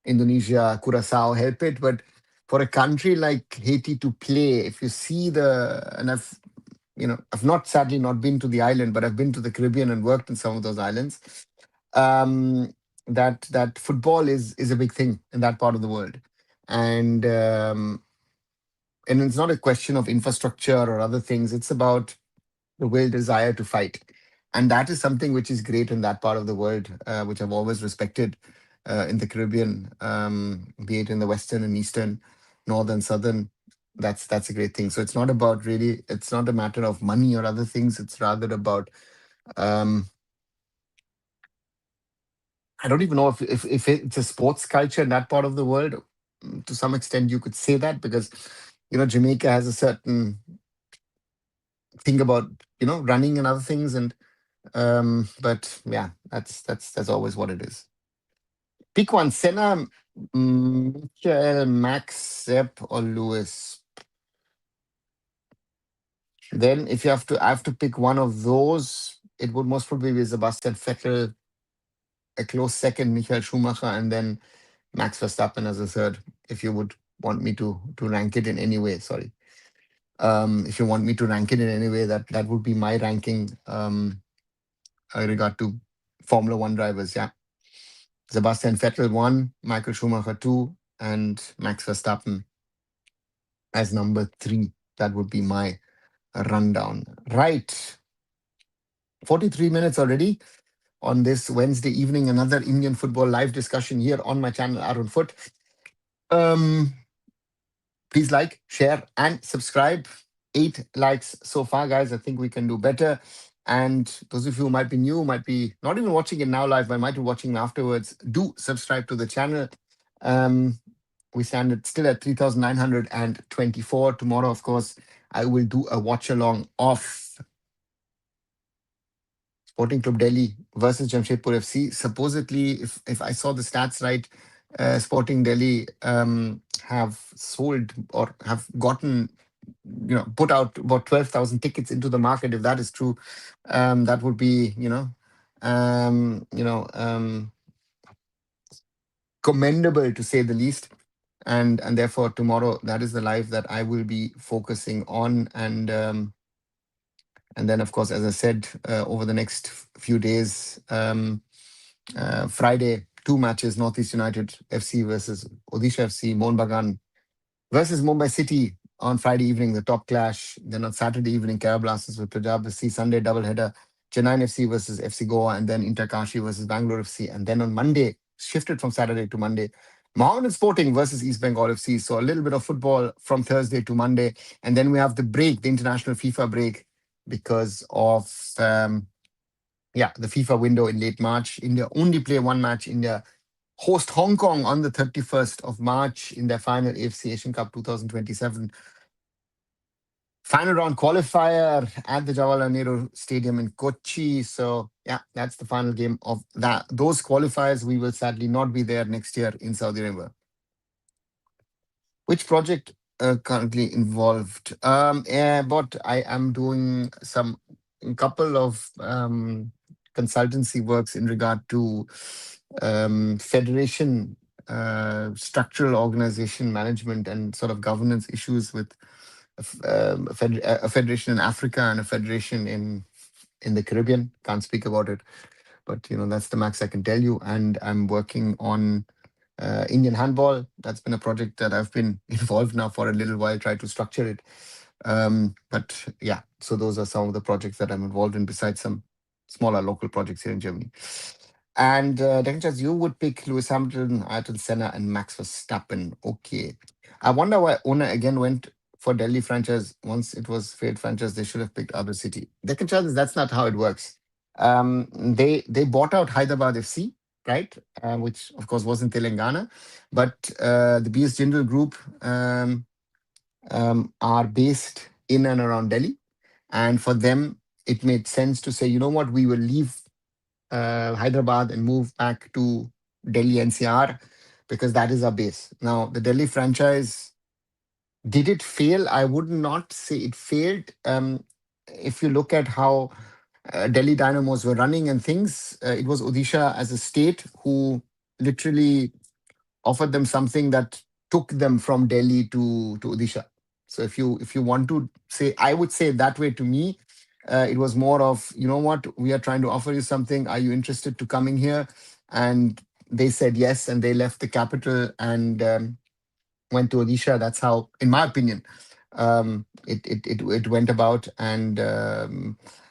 Indonesia, Curacao help it. But for a country like Haiti to play, if you see and I've not sadly not been to the island, but I've been to the Caribbean and worked in some of those islands. That football is a big thing in that part of the world, and it's not a question of infrastructure or other things. It's about the will, desire to fight. And that is something which is great in that part of the world, which I've always respected in the Caribbean, be it in the Western and Eastern, Northern, Southern. That's a great thing. So it's not a matter of money or other things. It's rather about, I don't even know if it's a sports culture in that part of the world. To some extent, you could say that because Jamaica has a certain thing about running and other things, and but yeah, that's always what it is. Pick one: Senna, Michael, Max, Sepp, or Lewis. Then, if I have to pick one of those, it would most probably be Sebastian Vettel, a close second, Michael Schumacher, and then Max Verstappen as a third. If you would want me to rank it in any way, sorry. If you want me to rank it in any way, that would be my ranking. In regard to Formula One drivers, yeah. Sebastian Vettel one, Michael Schumacher two, and Max Verstappen as number three. That would be my rundown. Right. 43 minutes already on this Wednesday evening. Another Indian football live discussion here on my channel, Arun Foot. Um, Please like, share, and subscribe. 8 likes so far, guys. I think we can do better. And those of you who might be new, might be not even watching it now live, but might be watching afterwards, do subscribe to the channel. We stand still at 3,924. Tomorrow, of course, I will do a watch along of Sporting Club Delhi versus Jamshedpur FC. Supposedly, if I saw the stats right, Sporting Delhi have sold or have gotten, put out about 12,000 tickets into the market. If that is true, that would be, commendable to say the least. And therefore tomorrow that is the live that I will be focusing on, and then, of course, as I said, over the next few days, Friday, two matches: Northeast United FC versus Odisha FC, Mohun Bagan versus Mumbai City on Friday evening, the top clash. Then on Saturday evening, Kerala Blasters with Punjab FC, Sunday doubleheader, Chennai FC versus FC Goa, and then Inter Kashi versus Bangalore FC. And then on Monday, shifted from Saturday to Monday, Mohammedan Sporting versus East Bengal FC. So a little bit of football from Thursday to Monday. And then we have the break, the international FIFA break, because of the FIFA window in late March. India only play one match. India host Hong Kong on the 31st of March in their final AFC Asian Cup 2027 final round qualifier at the Jawaharlal Nehru Stadium in Kochi. So yeah, that's the final game of those qualifiers. We will sadly not be there next year in Saudi Arabia. Which project currently involved? But I am doing a couple of consultancy works in regard to federation, structural organization management, and sort of governance issues with a federation in Africa and a federation in the Caribbean. Can't speak about it, but that's the max I can tell you. And I'm working on Indian handball. That's been a project that I've been involved now for a little while, try to structure it. But yeah, so those are some of the projects that I'm involved in, besides some smaller local projects here in Germany. And Denkjas, you would pick Lewis Hamilton, Ayrton Senna, and Max Verstappen. Okay. I wonder why owner again went for Delhi franchise. Once it was failed franchise, they should have picked other city. Denkjas, that's not how it works. They bought out Hyderabad FC, right? Which of course was in Telangana, but the BS Jindal Group are based in and around Delhi, and for them it made sense to say, you know what, we will leave Hyderabad and move back to Delhi NCR because that is our base. Now, the Delhi franchise, did it fail? I would not say it failed. If you look at how Delhi Dynamos were running and things, it was Odisha as a state who literally offered them something that took them from Delhi to Odisha. So if you want to say, I would say that way to me, it was more of, you know what, we are trying to offer you something. Are you interested to coming here? And they said yes, and they left the capital and went to Odisha. That's how, in my opinion, it went about. And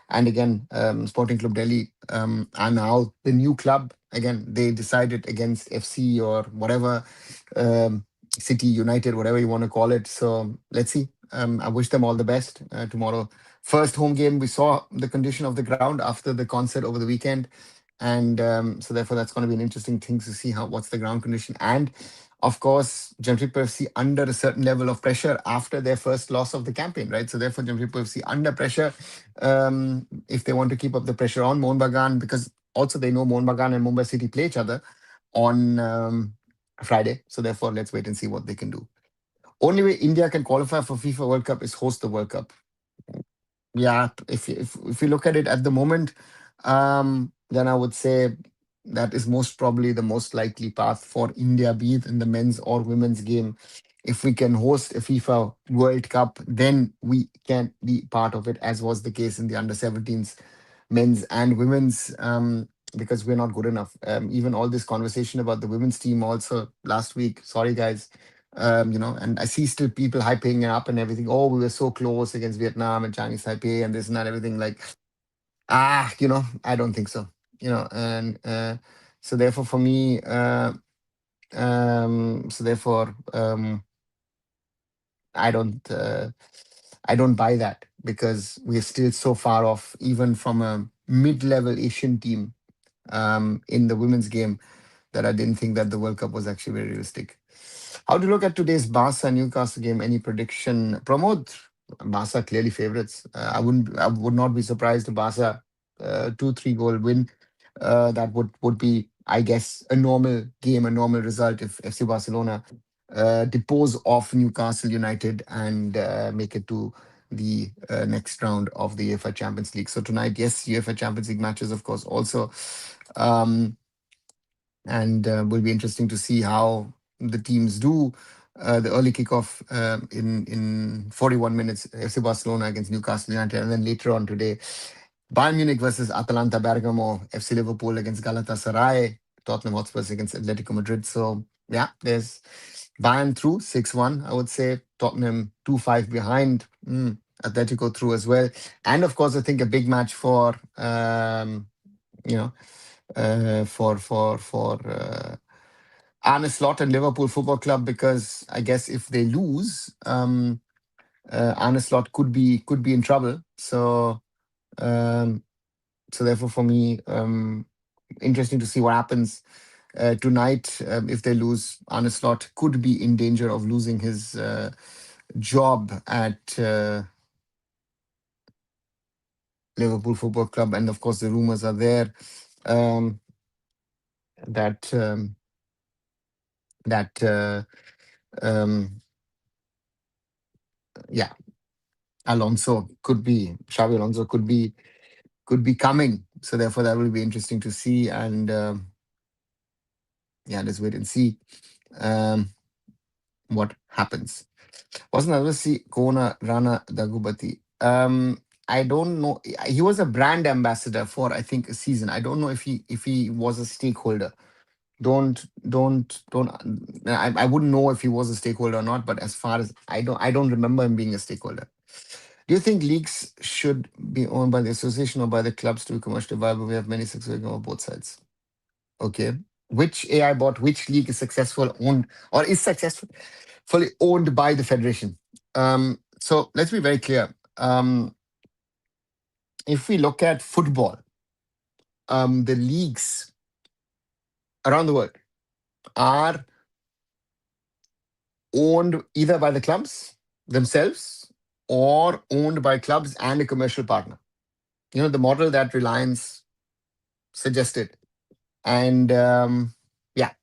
again, Sporting Club Delhi are now the new club. Again, they decided against FC or whatever, City United, whatever you want to call it. So let's see. I wish them all the best tomorrow. First home game, we saw the condition of the ground after the concert over the weekend. And so therefore that's going to be an interesting thing to see how what's the ground condition. And of course, Jamshedpur FC under a certain level of pressure after their first loss of the campaign, right? So therefore, Jamshedpur FC under pressure if they want to keep up the pressure on Mohun Bagan, because also they know Mohun Bagan and Mumbai City play each other on Friday. So therefore, let's wait and see what they can do. Only way India can qualify for FIFA World Cup is host the World Cup. Yeah, if you look at it at the moment, then I would say that is most probably the most likely path for India, be it in the men's or women's game. If we can host a FIFA World Cup, then we can be part of it, as was the case in the under 17s men's and women's, because we're not good enough. Even all this conversation about the women's team also last week. Sorry, guys. And I see still people hyping it up and everything. Oh, we were so close against Vietnam and Chinese Taipei and this and that, everything. Like, I don't think so. And so therefore, for me, so therefore, I don't. I don't buy that because we're still so far off, even from a mid-level Asian team in the women's game, that I didn't think that the World Cup was actually very realistic. How do you look at today's Barca Newcastle game? Any prediction, Pramod? Barca clearly favorites. I would not be surprised if Barca 2-3 goal win. That would be, I guess, a normal game, a normal result if FC Barcelona depose off Newcastle United and make it to the next round of the UEFA Champions League. So tonight, yes, UEFA Champions League matches, of course, also. Um, and will be interesting to see how the teams do. The early kickoff in 41 minutes, FC Barcelona against Newcastle United, and then later on today, Bayern Munich versus Atalanta Bergamo, FC Liverpool against Galatasaray, Tottenham Hotspurs against Atletico Madrid. So yeah, there's Bayern through 6-1, I would say. Tottenham 2-5 behind. Atletico through as well. And of course, I think a big match for you know for Arne Slot and Liverpool Football Club, because I guess if they lose, Arne Slot could be in trouble. Um, so therefore, for me, interesting to see what happens tonight. If they lose, Arne Slot could be in danger of losing his job at Liverpool Football Club, and of course, the rumors are there um, that that um, yeah, Xabi Alonso could be coming. So therefore, that will be interesting to see. And yeah, let's wait and see um, what happens. Wasn't another see Kona Rana Dagubati? I don't know. He was a brand ambassador for, I think, a season. I don't know if he was a stakeholder. Don't. I wouldn't know if he was a stakeholder or not. But as far as I don't remember him being a stakeholder. Do you think leagues should be owned by the association or by the clubs to be commercially viable? We have many successful on both sides. Okay. Which AI bot, which league is successful owned or is successful fully owned by the federation? So let's be very clear. If we look at football, the leagues around the world are owned either by the clubs themselves or owned by clubs and a commercial partner. The model that Reliance suggested. And yeah,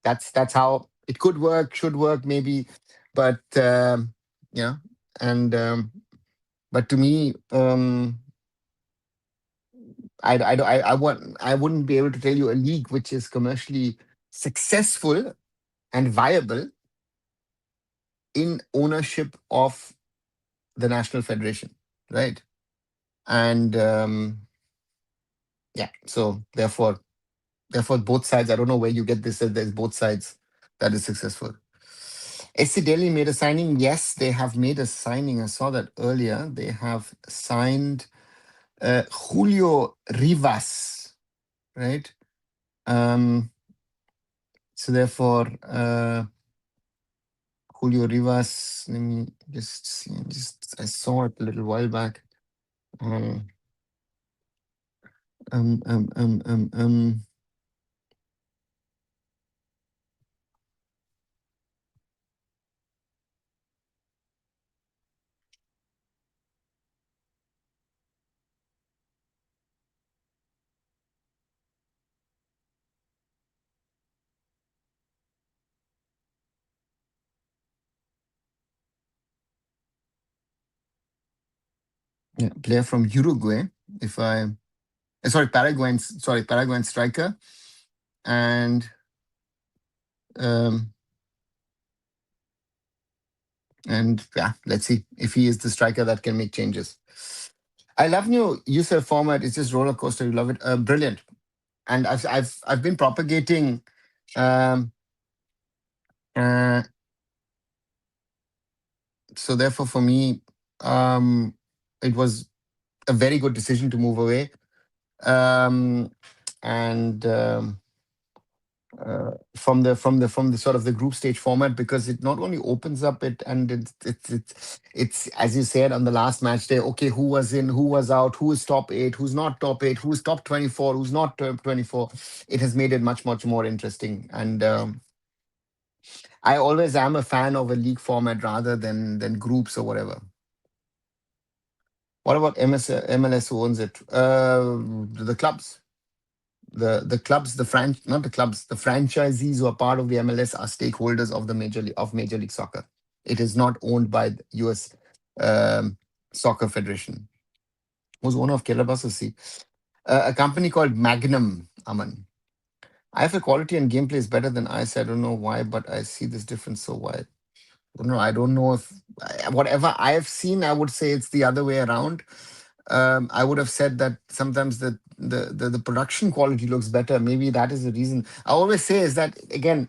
that's how it could work, should work, maybe. But yeah, and but to me, I wouldn't be able to tell you a league which is commercially successful and viable in ownership of the national federation, right? And yeah, so therefore both sides. I don't know where you get this that there's both sides that is successful. SC Delhi made a signing. Yes, they have made a signing. I saw that earlier. They have signed Julio Rivas, right? So therefore, Julio Rivas. Let me just see. I saw it a little while back. Um, Um, um, um, um, um. Yeah, player from Uruguay. If I sorry, Paraguayan striker, and um, yeah, let's see if he is the striker that can make changes. I love new user format. It's just roller coaster. You love it. Brilliant. And I've been propagating. Um, uh, so therefore, for me, it was a very good decision to move away. Um, and from the sort of the group stage format, because it not only opens up it, and it's as you said on the last match day, okay, who was in, who was out, who is top 8, who's not top 8, who's top 24, who's not top 24. It has made it much more interesting. And I always am a fan of a league format rather than groups or whatever. What about MLS? Who owns it? The clubs. The clubs, not the clubs, the franchisees who are part of the MLS are stakeholders of the Major League Soccer. It is not owned by the US um, Soccer Federation. Who's owner of Calabasas? See, a company called Magnum. Aman. I feel quality and gameplay is better than I said. I don't know why, but I see this difference so wide. No, I don't know if whatever I have seen, I would say it's the other way around. I would have said that sometimes the production quality looks better. Maybe that is the reason. I always say is that again,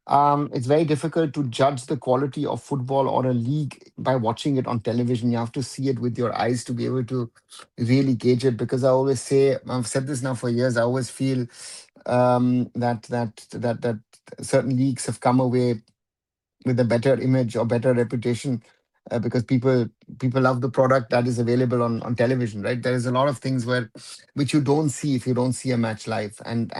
it's very difficult to judge the quality of football or a league by watching it on television. You have to see it with your eyes to be able to really gauge it. Because I always say, I've said this now for years. I always feel that certain leagues have come away with a better image or better reputation, because people love the product that is available on television, right? There is a lot of things which you don't see if you don't see a match live. And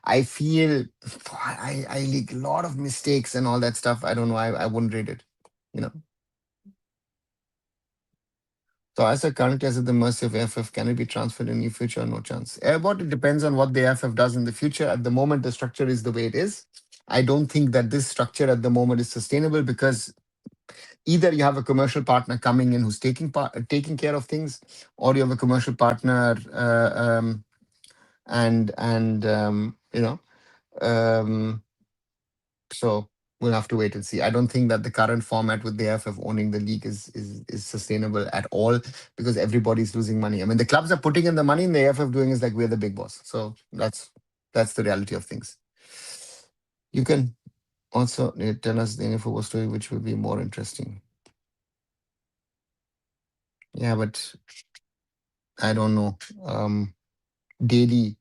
I feel I like a lot of mistakes and all that stuff. I don't know, I wouldn't rate it, you know. So I said currently as at the mercy of AFF, can it be transferred in the future? No chance. What it depends on what the AFF does in the future. At the moment, the structure is the way it is. I don't think that this structure at the moment is sustainable, because either you have a commercial partner coming in who's taking care of things, or you have a commercial partner, um, so we'll have to wait and see. I don't think that the current format with the AFF owning the league is sustainable at all, because everybody's losing money. I mean, the clubs are putting in the money, and the AFF doing is like we're the big boss. So that's the reality of things. You can also tell us the info story, which will be more interesting. Yeah, but I don't know. Daily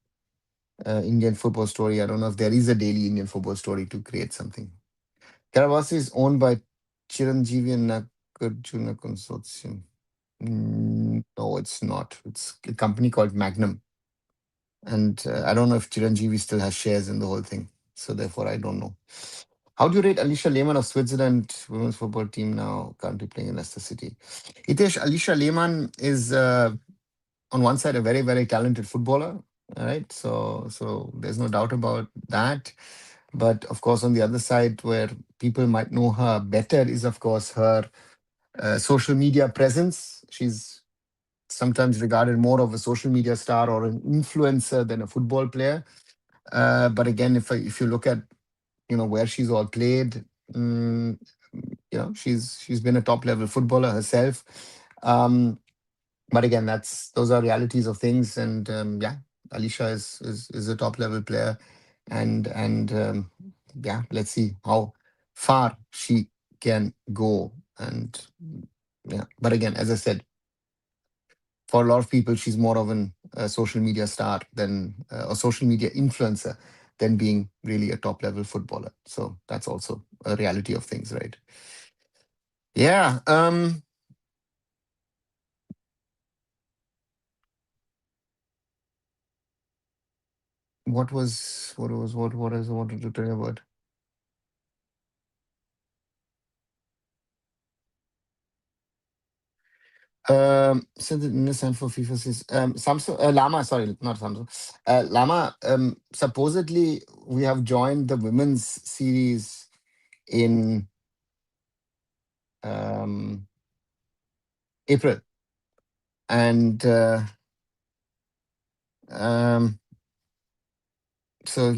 Indian football story. I don't know if there is a daily Indian football story to create something. Karavasi is owned by Chiranjeevi and Nagarjuna Consortium. No, it's not. It's a company called Magnum. And I don't know if Chiranjeevi still has shares in the whole thing. So therefore, I don't know. How do you rate Alicia Lehmann of Switzerland women's football team now currently playing in Leicester City? Hitesh, Alicia Lehmann is on one side a very talented footballer, right? So there's no doubt about that. But of course, on the other side, where people might know her better is, of course, her social media presence. She's sometimes regarded more of a social media star or an influencer than a football player. But again, if you look at where she's all played, mm, she's been a top level footballer herself. Um, but again, those are realities of things, and yeah, Alicia is a top level player, and yeah, let's see how far she can go. And yeah, but again, as I said, for a lot of people, she's more of a social media star than a social media influencer than being really a top level footballer. So that's also a reality of things, right? Yeah. what else I wanted to tell you about? So the Indian stand for FIFA says Samsung Lama, sorry, not Samsung. Lama, supposedly we have joined the women's series in um, April, and um, so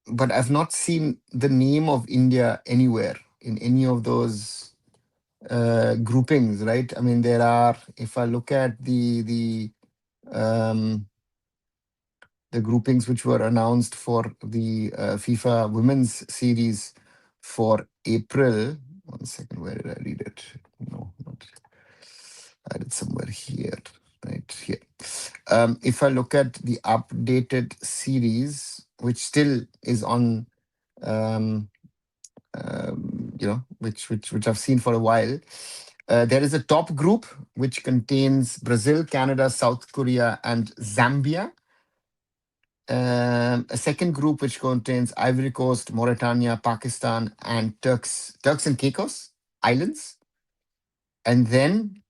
but I've not seen the name of India anywhere in any of those groupings, right? I mean, there are. If I look at um, the groupings which were announced for the FIFA Women's Series for April. One second, where did I read it? No, not. I had it somewhere here, right here. If I look at the updated series, which still is on, um, which I've seen for a while. There is a top group which contains Brazil, Canada, South Korea, and Zambia. A second group which contains Ivory Coast, Mauritania, Pakistan, and Turks and Caicos Islands. And then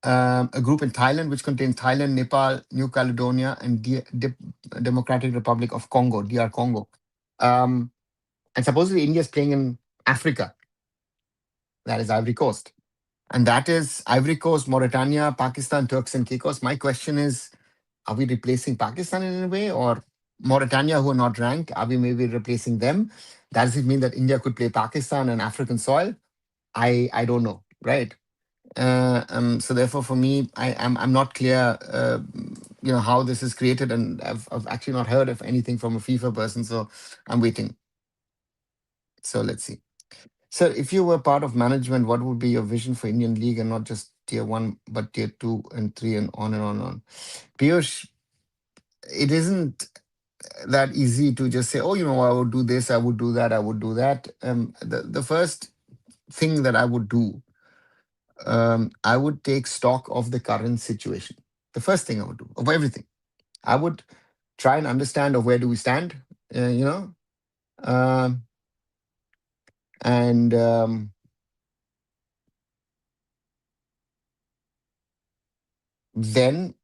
a group in Thailand which contains Thailand, Nepal, New Caledonia, and Democratic Republic of Congo, DR Congo. And supposedly India is playing in Africa. That is Ivory Coast. And that is Ivory Coast, Mauritania, Pakistan, Turks and Caicos. My question is, are we replacing Pakistan in a way, or Mauritania, who are not ranked, are we maybe replacing them? Does it mean that India could play Pakistan on African soil? I don't know, right? So therefore, for me, I'm not clear, how this is created, and I've actually not heard of anything from a FIFA person, so I'm waiting. So let's see. So if you were part of management, what would be your vision for Indian League, and not just tier one, but tier two and three, and on and on and on? Piyush, it isn't that easy to just say, oh, I would do this, I would do that, I would do that. The first thing that I would do, I would take stock of the current situation. The first thing I would do of everything, I would try and understand of where do we stand, um, and then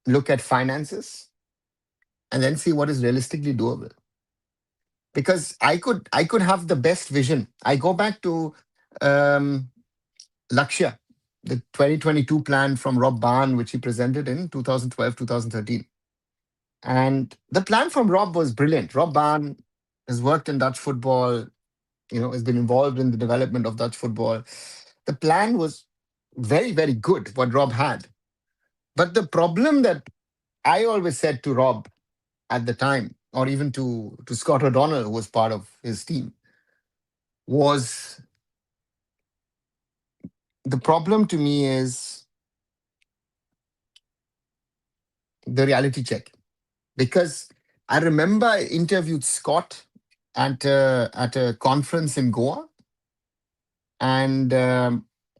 look at finances, and then see what is realistically doable. Because I could have the best vision. I go back to um, Lakshya, the 2022 plan from Rob Barn, which he presented in 2012, 2013. And the plan from Rob was brilliant. Rob Barn has worked in Dutch football, has been involved in the development of Dutch football. The plan was very, very good, what Rob had. But the problem that I always said to Rob at the time, or even to Scott O'Donnell, who was part of his team, was the problem to me is the reality check. Because I remember I interviewed Scott at a conference in Goa, and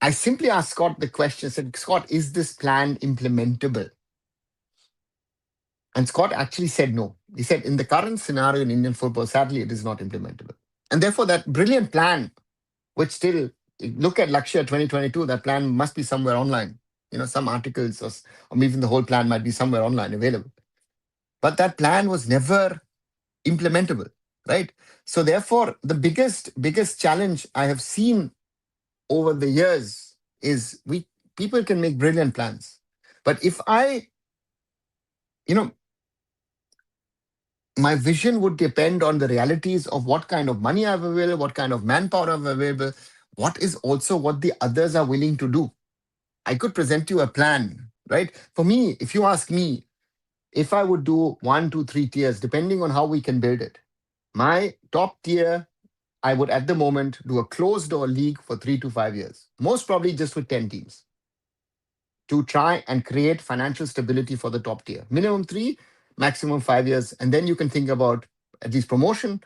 I simply asked Scott the question. I said, Scott, is this plan implementable? And Scott actually said no. He said, in the current scenario in Indian football, sadly, it is not implementable. And therefore, that brilliant plan, which still, look at Lakshya 2022, that plan must be somewhere online. Some articles or even the whole plan might be somewhere online available. But that plan was never implementable, right? So therefore, the biggest challenge I have seen over the years is people can make brilliant plans, but if my vision would depend on the realities of what kind of money I have available, what kind of manpower I have available, what is also what the others are willing to do. I could present you a plan, right? For me, if you ask me, if I would do 1, 2, 3 tiers, depending on how we can build it, my top tier, I would at the moment do a closed door league for 3 to 5 years, most probably just with 10 teams, to try and create financial stability for the top tier. Minimum 3, maximum 5 years. And then you can think about at least promotion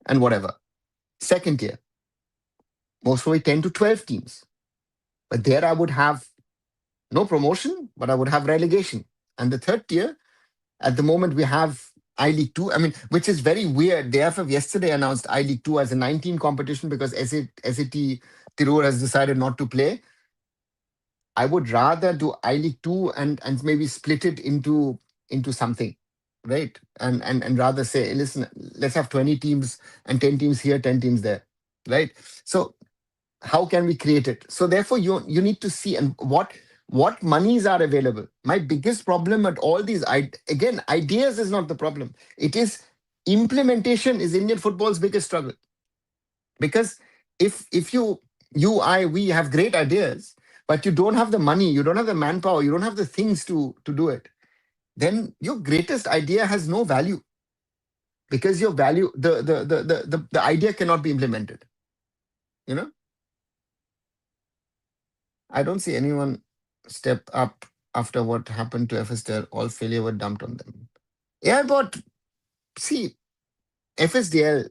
and whatever. Second tier, most probably 10 to 12 teams. But there I would have No promotion, but I would have relegation. And the third tier, at the moment, we have I League 2. I mean, which is very weird. The AIFF yesterday announced I League 2 as a 19 competition because SAT Tirur has decided not to play. I would rather do I League 2 and maybe split it into something, right? And rather say, listen, let's have 20 teams and 10 teams here, 10 teams there, right? So how can we create it? So therefore you need to see and what monies are available. My biggest problem at all these again, ideas is not the problem. It is implementation is Indian football's biggest struggle. Because if we have great ideas, but you don't have the money, you don't have the manpower, you don't have the things to do it, then your greatest idea has no value, because your value the idea cannot be implemented. You know, I don't see anyone step up after what happened to FSDL. All failure were dumped on them. Yeah, but see, FSDL,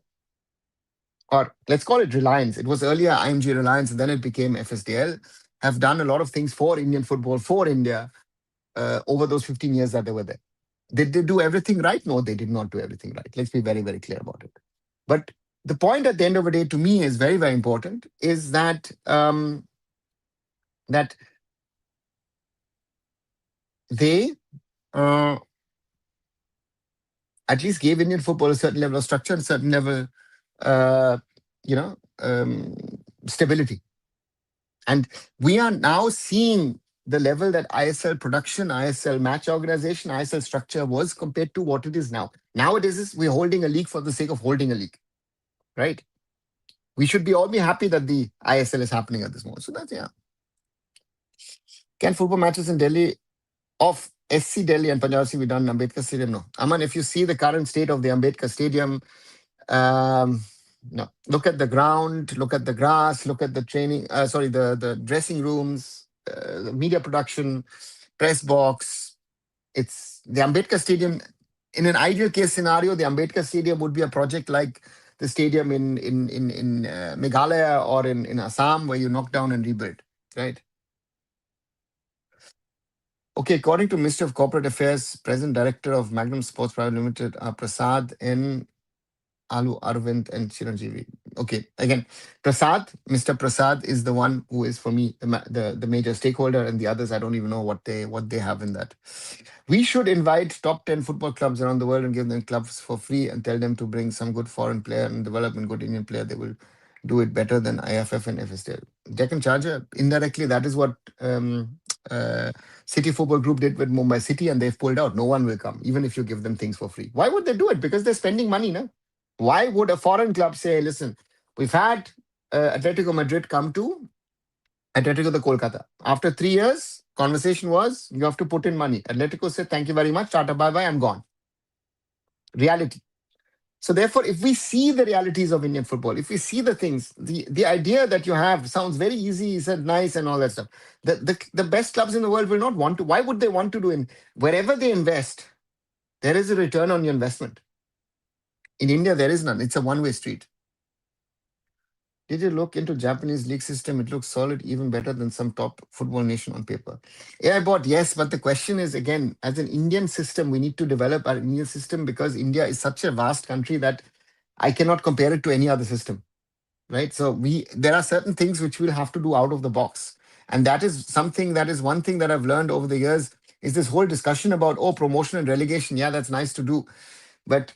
or let's call it Reliance. It was earlier IMG Reliance, and then it became FSDL. Have done a lot of things for Indian football, for India, over those 15 years that they were there. Did they do everything right? No, they did not do everything right. Let's be very, very clear about it. But the point at the end of the day, to me, is very, very important. Is that that they uh, at least gave Indian football a certain level of structure, and certain level, uh, you know, stability. And we are now seeing the level that ISL production, ISL match organization, ISL structure was compared to what it is now. Nowadays, we're holding a league for the sake of holding a league, right? We should be all be happy that the ISL is happening at this moment. So that's, yeah. Can football matches in Delhi of SC Delhi and Punjab be done in Ambedkar Stadium? No. Aman, if you see the current state of the Ambedkar Stadium, um, no. Look at the ground, look at the grass, look at the training, the dressing rooms, the media production, press box. It's the Ambedkar Stadium. In an ideal case scenario, the Ambedkar Stadium would be a project like the stadium in Meghalaya or in Assam, where you knock down and rebuild, right? Okay, according to Ministry of Corporate Affairs, Present Director of Magnum Sports Private Limited, Prasad N. Alu, Arvind, and Chiranjeevi. Okay, again, Prasad, Mr. Prasad is the one who is for me the major stakeholder, and the others I don't even know what they have in that. We should invite top 10 football clubs around the world and give them clubs for free and tell them to bring some good foreign player and development good Indian player. They will do it better than IFF and FSDL. Deccan Charger, indirectly, that is what uh, City Football Group did with Mumbai City, and they've pulled out. No one will come, even if you give them things for free. Why would they do it? Because they're spending money, no? Why would a foreign club say, listen, we've had Atletico Madrid come to Atletico de Kolkata. After 3 years, conversation was, you have to put in money. Atletico said, thank you very much, Tata, bye-bye, I'm gone. Reality. So therefore, if we see the realities of Indian football, if we see the things, the idea that you have sounds very easy, you said nice and all that stuff. The best clubs in the world will not want to. Why would they want to do it? Wherever they invest, there is a return on your investment. In India, there is none. It's a one-way street. Did you look into Japanese league system? It looks solid, even better than some top football nation on paper. Yeah, but yes, but the question is again, as an Indian system, we need to develop our Indian system, because India is such a vast country that I cannot compare it to any other system, right? So there are certain things which we'll have to do out of the box, and that is one thing that I've learned over the years, is this whole discussion about promotion and relegation. Yeah, that's nice to do, but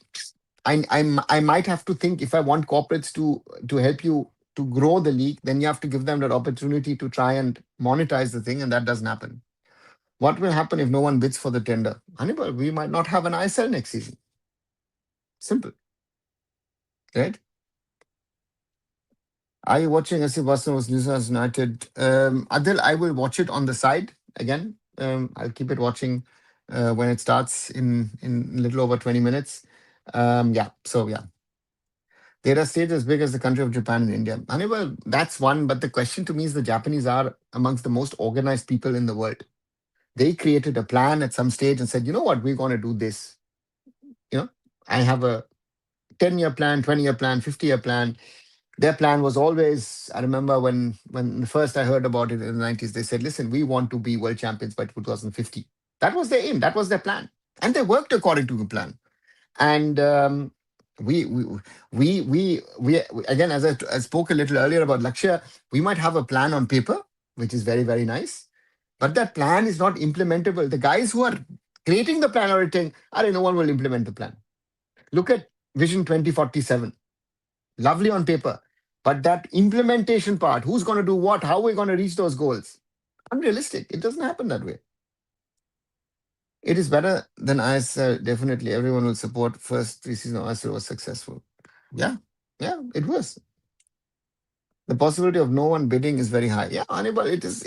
I might have to think, if I want corporates to help you to grow the league, then you have to give them that opportunity to try and monetize the thing, and that doesn't happen. What will happen if no one bids for the tender? Hannibal, we might not have an ISL next season. Simple, right? Are you watching SC Barcelona vs Newcastle United? Adil, I will watch it on the side again. I'll keep it watching when it starts in a little over 20 minutes. Yeah, so yeah. There are states as big as the country of Japan and India. Hannibal, that's one. But the question to me is, the Japanese are amongst the most organized people in the world. They created a plan at some stage and said, you know what, we're going to do this. I have a 10-year plan, 20-year plan, 50-year plan. Their plan was always, I remember when first I heard about it in the 90s, they said, listen, we want to be world champions by 2050. That was their aim. That was their plan. And they worked according to the plan. And we, we, we, again, as I spoke a little earlier about Lakshya, we might have a plan on paper, which is very, very nice. But that plan is not implementable. The guys who are creating the plan are saying, no one will implement the plan. Look at Vision 2047. Lovely on paper. But that implementation part, who's going to do what, how are we going to reach those goals? Unrealistic. It doesn't happen that way. It is better than ISL. Definitely, everyone will support. First preseason of ISL was successful. Yeah, yeah, it was. The possibility of no one bidding is very high. Yeah, Anibal, it is.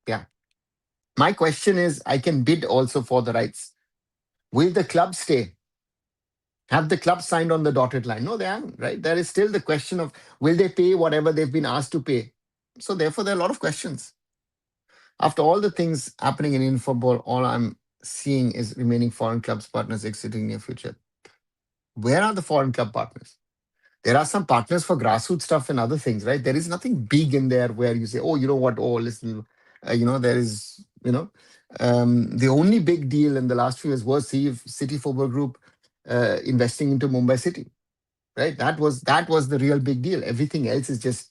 Yeah. My question is, I can bid also for the rights. Will the club stay? Have the club signed on the dotted line? No, they haven't, right? There is still the question of will they pay whatever they've been asked to pay? So therefore, there are a lot of questions. After all the things happening in Indian football, all I'm seeing is remaining foreign clubs partners exiting near future. Where are the foreign club partners? There are some partners for grassroots stuff and other things, right? There is nothing big in there where you say, oh, you know what? Oh, listen, there is, the only big deal in the last few years was City Football Group investing into Mumbai City, right? That was the real big deal. Everything else is just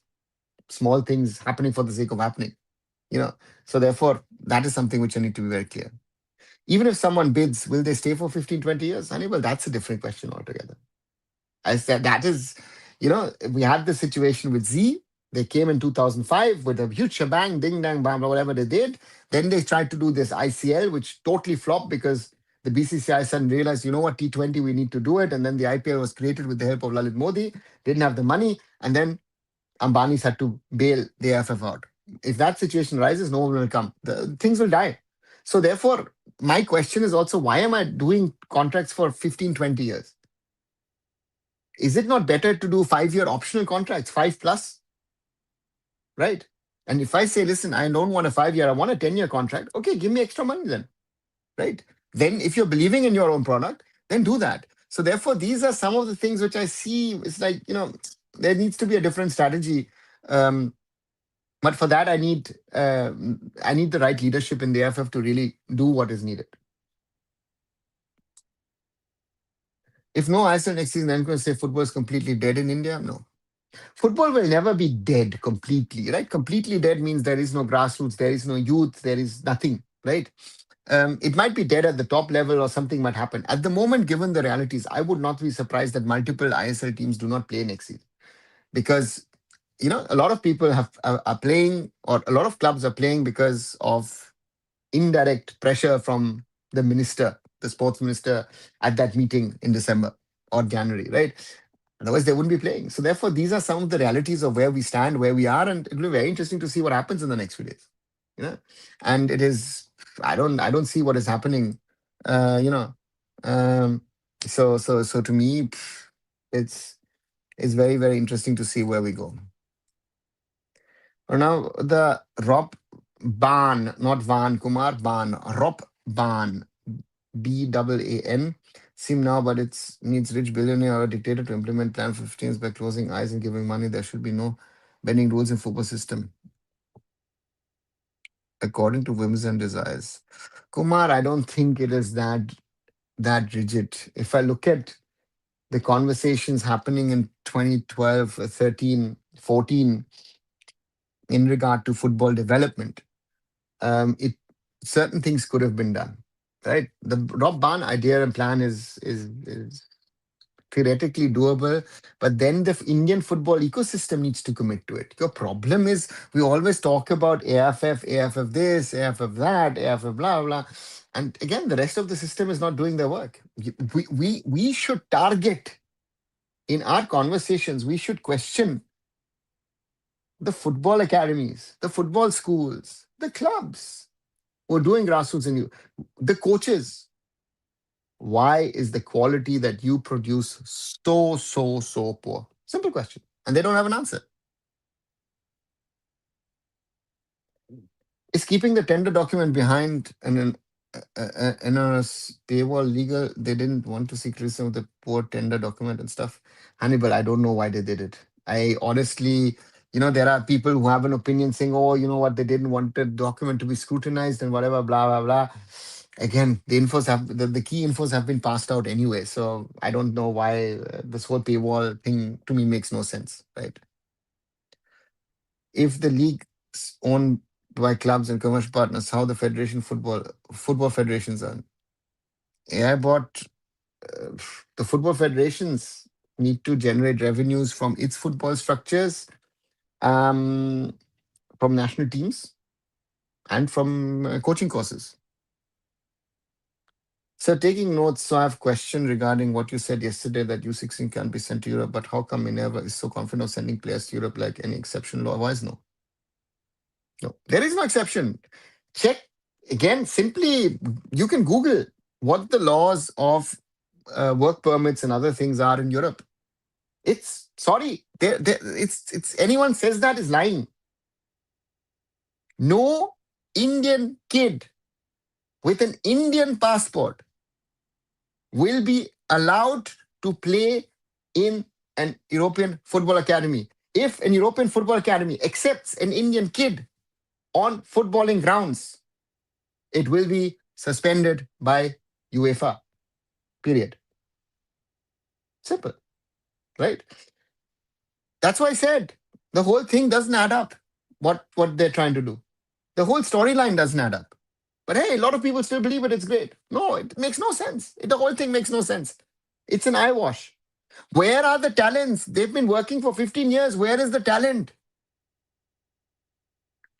small things happening for the sake of happening, you know. So therefore, that is something which I need to be very clear. Even if someone bids, will they stay for 15, 20 years? Well, that's a different question altogether. I said that is, we had the situation with Z. They came in 2005 with a huge shebang, ding dang, bam, whatever they did. Then they tried to do this ICL, which totally flopped because the BCCI suddenly realized, you know what, T20, we need to do it. And then the IPL was created with the help of Lalit Modi, didn't have the money. And then Ambani's had to bail the AIFF out. If that situation rises, no one will come. Things will die. So therefore, my question is also, why am I doing contracts for 15, 20 years? Is it not better to do 5-year optional contracts, 5+? Right? And if I say, listen, I don't want a 5-year, I want a 10-year contract, okay, give me extra money then. Right? Then if you're believing in your own product, then do that. So therefore, these are some of the things which I see. It's like, there needs to be a different strategy. But for that, I need the right leadership in the AIFF to really do what is needed. If no ISL next season, I'm going to say football is completely dead in India. No. Football will never be dead completely, right? Completely dead means there is no grassroots, there is no youth, there is nothing, right? It might be dead at the top level or something might happen. At the moment, given the realities, I would not be surprised that multiple ISL teams do not play next season. Because, a lot of people are playing, or a lot of clubs are playing because of indirect pressure from the minister, the sports minister at that meeting in December or January, right? Otherwise, they wouldn't be playing. So therefore, these are some of the realities of where we stand, where we are, and it will be very interesting to see what happens in the next few days. And it is, I don't see what is happening. Uh, you know, um, so to me, it's very, very interesting to see where we go. Now the Rob Ban, not Van Kumar Ban, Rob Ban, BAAN. Seem now, but it needs rich billionaire or a dictator to implement plan for 15 years by closing eyes and giving money. There should be no bending rules in football system. According to whims and desires. Kumar, I don't think it is that rigid. If I look at the conversations happening in 2012, 13, 14 in regard to football development, it certain things could have been done. Right? The Rob Ban idea and plan is theoretically doable, but then the Indian football ecosystem needs to commit to it. Your problem is we always talk about AIFF, AIFF this, AIFF that, AIFF blah blah, and again the rest of the system is not doing their work. We should target in our conversations. We should question the football academies, the football schools, the clubs who are doing grassroots and the coaches. Why is the quality that you produce so poor? Simple question. And they don't have an answer. Is keeping the tender document behind and paywall legal. They didn't want to see criticism of the poor tender document and stuff. Hannibal, I don't know why they did it. I honestly, there are people who have an opinion saying, oh, you know what, they didn't want the document to be scrutinized and whatever, blah, blah, blah. Again, the key infos have been passed out anyway. So I don't know why this whole paywall thing to me makes no sense, right? If the league's owned by clubs and commercial partners, how the football federations earn. Yeah, but uh, the football federations need to generate revenues from its football structures, um, from national teams, and from coaching courses. So, taking notes, so I have a question regarding what you said yesterday that U16 can't be sent to Europe, but how come Minerva is so confident of sending players to Europe like any exception law? Why is no? No, there is no exception. Check again, simply, you can Google what the laws of work permits and other things are in Europe. It's sorry, it's anyone says that is lying. No Indian kid with an Indian passport will be allowed to play in an European football academy. If an European football academy accepts an Indian kid on footballing grounds, it will be suspended by UEFA. Period. Simple, right? That's why I said the whole thing doesn't add up. What they're trying to do, the whole storyline doesn't add up. But hey, a lot of people still believe it. It's great. No, it makes no sense. The whole thing makes no sense. It's an eyewash. Where are the talents? They've been working for 15 years. Where is the talent?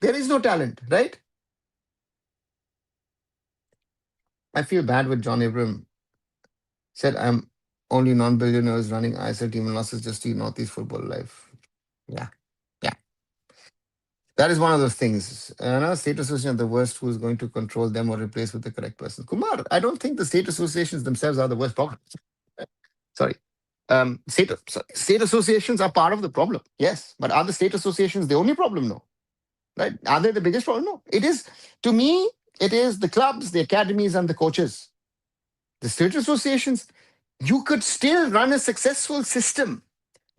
There is no talent, right? I feel bad with John Abram. Said I'm only non-billionaires running ISL team and losses just to Northeast football life. Yeah. Yeah. That is one of those things. Another state association are the worst who is going to control them or replace with the correct person. Kumar, I don't think the state associations themselves are the worst problem. Sorry. State associations are part of the problem. Yes. But are the state associations the only problem? No. Right? Are they the biggest problem? No. It is, to me, it is the clubs, the academies, and the coaches. The state associations, you could still run a successful system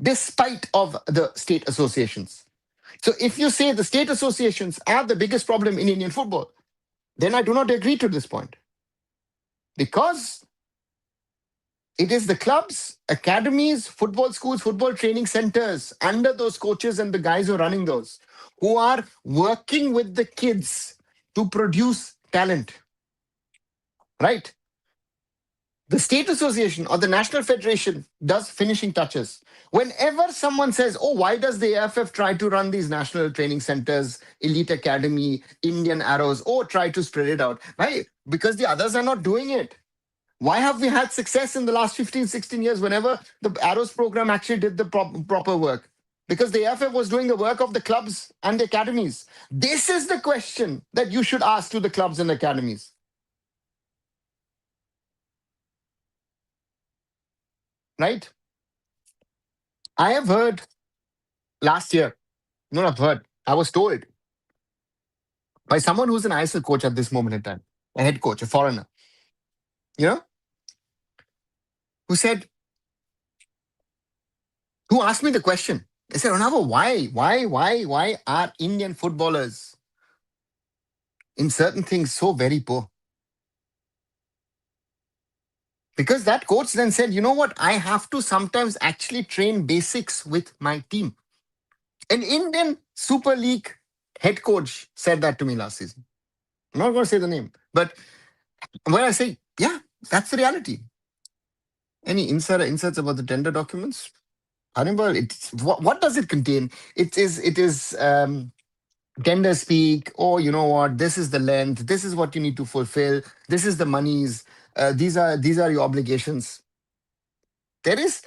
despite of the state associations. So if you say the state associations are the biggest problem in Indian football, then I do not agree to this point. Because it is the clubs, academies, football schools, football training centers under those coaches and the guys who are running those who are working with the kids to produce talent. Right? The state association or the national federation does finishing touches. Whenever someone says, oh, why does the AIFF try to run these national training centers, elite academy, Indian arrows, or try to spread it out? Why? Because the others are not doing it. Why have we had success in the last 15, 16 years whenever the arrows program actually did the proper work? Because the AIFF was doing the work of the clubs and the academies. This is the question that you should ask to the clubs and academies. Right? I have heard last year, no, I've heard, I was told by someone who's an ISL coach at this moment in time, a head coach, a foreigner, you know, who said, who asked me the question. They said, Arunava, why are Indian footballers in certain things so very poor? Because that coach then said, you know what, I have to sometimes actually train basics with my team. An Indian Super League head coach said that to me last season. I'm not going to say the name, but when I say, yeah, that's the reality. Any insights about the tender documents? Hannibal, what does it contain? It is tender speak. Oh, you know what? This is the length. This is what you need to fulfill. This is the monies. These are your obligations. There is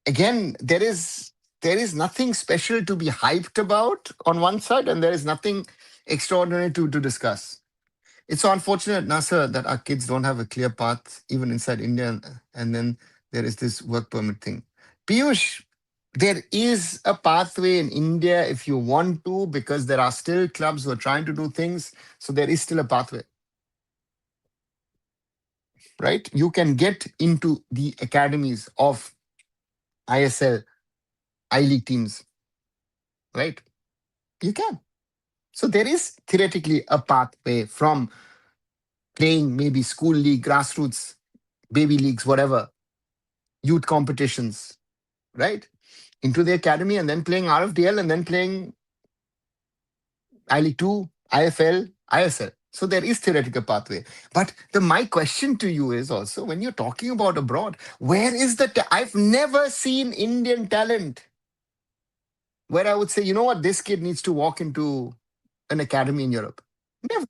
again there is nothing special to be hyped about on one side, and there is nothing extraordinary to discuss. It's so unfortunate, Nasser, that our kids don't have a clear path even inside India, and then there is this work permit thing. Piyush, there is a pathway in India if you want to, because there are still clubs who are trying to do things. So there is still a pathway. right? You can get into the academies of ISL, I League teams, right? You can. So there is theoretically a pathway from playing maybe school league, grassroots, baby leagues, whatever, youth competitions, right? Into the academy and then playing RFDL and then playing I League 2, IFL, ISL. So there is theoretical pathway. But my question to you is also when you're talking about abroad, where is the I've never seen Indian talent where I would say, you know what, this kid needs to walk into an academy in Europe. Never.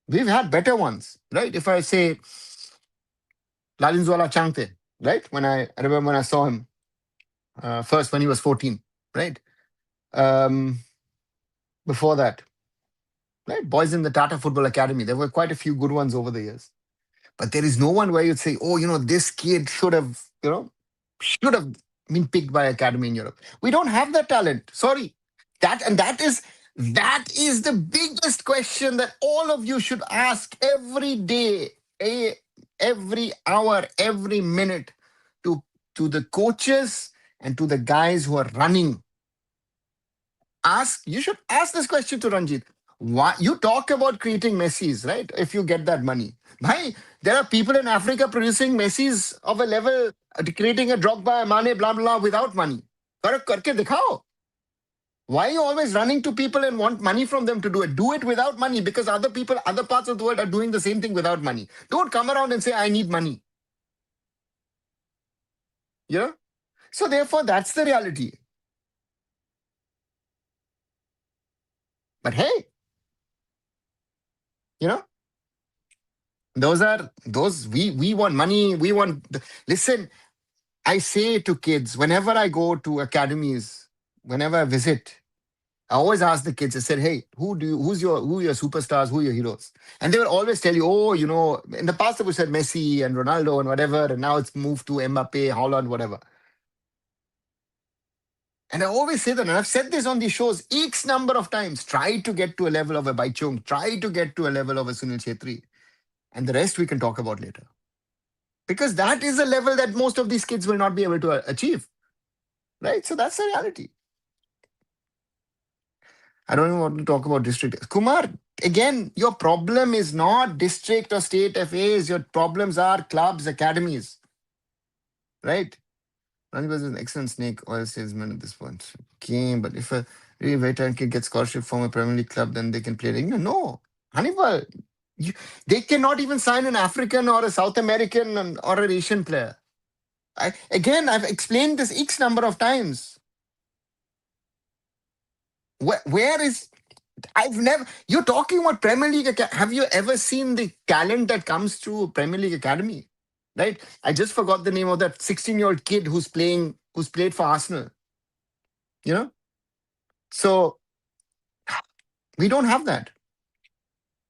We've had better ones, right? If I say Lalinzwala Changte, right? I remember when I saw him first when he was 14, right? Um, Before that, right? Boys in the Tata Football Academy. There were quite a few good ones over the years. But there is no one where you'd say, oh, this kid should have been picked by academy in Europe. We don't have that talent. Sorry. That is the biggest question that all of you should ask every day, eh, every hour, every minute to the coaches and to the guys who are running. You should ask this question to Ranjit. Why you talk about creating Messis, right? If you get that money. Bhai, there are people in Africa producing Messis of a level, creating a Drogba, Mane, blah, blah, without money. Karke dikhao. Why are you always running to people and want money from them to do it? Do it without money because other people, other parts of the world are doing the same thing without money. Don't come around and say, I need money. You know? So therefore, that's the reality. But hey, you know, we want money. Listen, I say to kids, whenever I go to academies, whenever I visit, I always ask the kids, I said, hey, who are your superstars, who are your heroes? And they will always tell you, oh, in the past they would said Messi and Ronaldo and whatever, and now it's moved to Mbappe, Holland, whatever. And I always say that, and I've said this on these shows X number of times, try to get to a level of a Baichung, try to get to a level of a Sunil Chetri. And the rest we can talk about later. Because that is a level that most of these kids will not be able to achieve. Right? So that's the reality. I don't even want to talk about district. Kumar, again, your problem is not district or state FAs. Your problems are clubs, academies. Right? Ranjit was an excellent snake oil salesman at this point. Okay, but if a really veteran kid gets scholarship from a Premier League club, then they can play. No. Hannibal, they cannot even sign an African or a South American or an Asian player. I've explained this X number of times. Where is you're talking about Premier League. Have you ever seen the talent that comes through Premier League Academy? Right? I just forgot the name of that 16-year-old kid who's played for Arsenal. So we don't have that.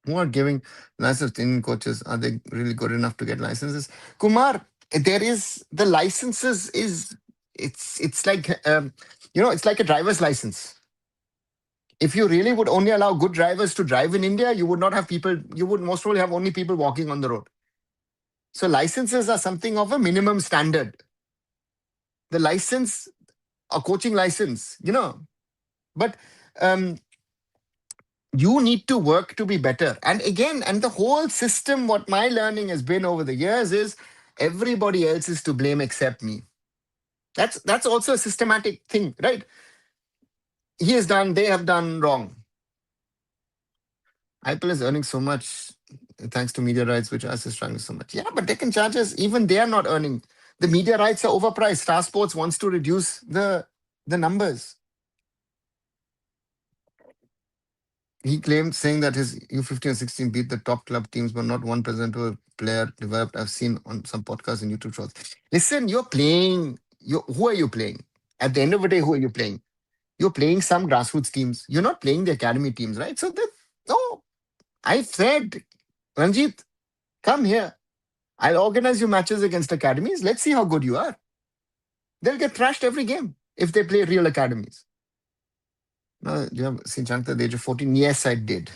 Who are giving licenses to Indian coaches? Are they really good enough to get licenses? Kumar, there is the licenses is it's like it's like a driver's license. If you really would only allow good drivers to drive in India, you would not have people, you would most probably have only people walking on the road. So licenses are something of a minimum standard. The license, a coaching license, but you need to work to be better. And again, and the whole system, what my learning has been over the years is everybody else is to blame except me. That's also a systematic thing, right? He has done, they have done wrong. IPL is earning so much thanks to media rights, which us is struggling so much. Yeah, but they can charge us. Even they are not earning. The media rights are overpriced. Star Sports wants to reduce the numbers. He claimed saying that his U15 and 16 beat the top club teams, but not one presentable player developed. I've seen on some podcasts and YouTube shows. Listen, you're playing. Who are you playing? At the end of the day, who are you playing? You're playing some grassroots teams. You're not playing the academy teams, right? So no, I said, Ranjit, come here. I'll organize you matches against academies. Let's see how good you are. They'll get thrashed every game if they play real academies. No, you have seen Chankta at the age of 14? Yes, I did.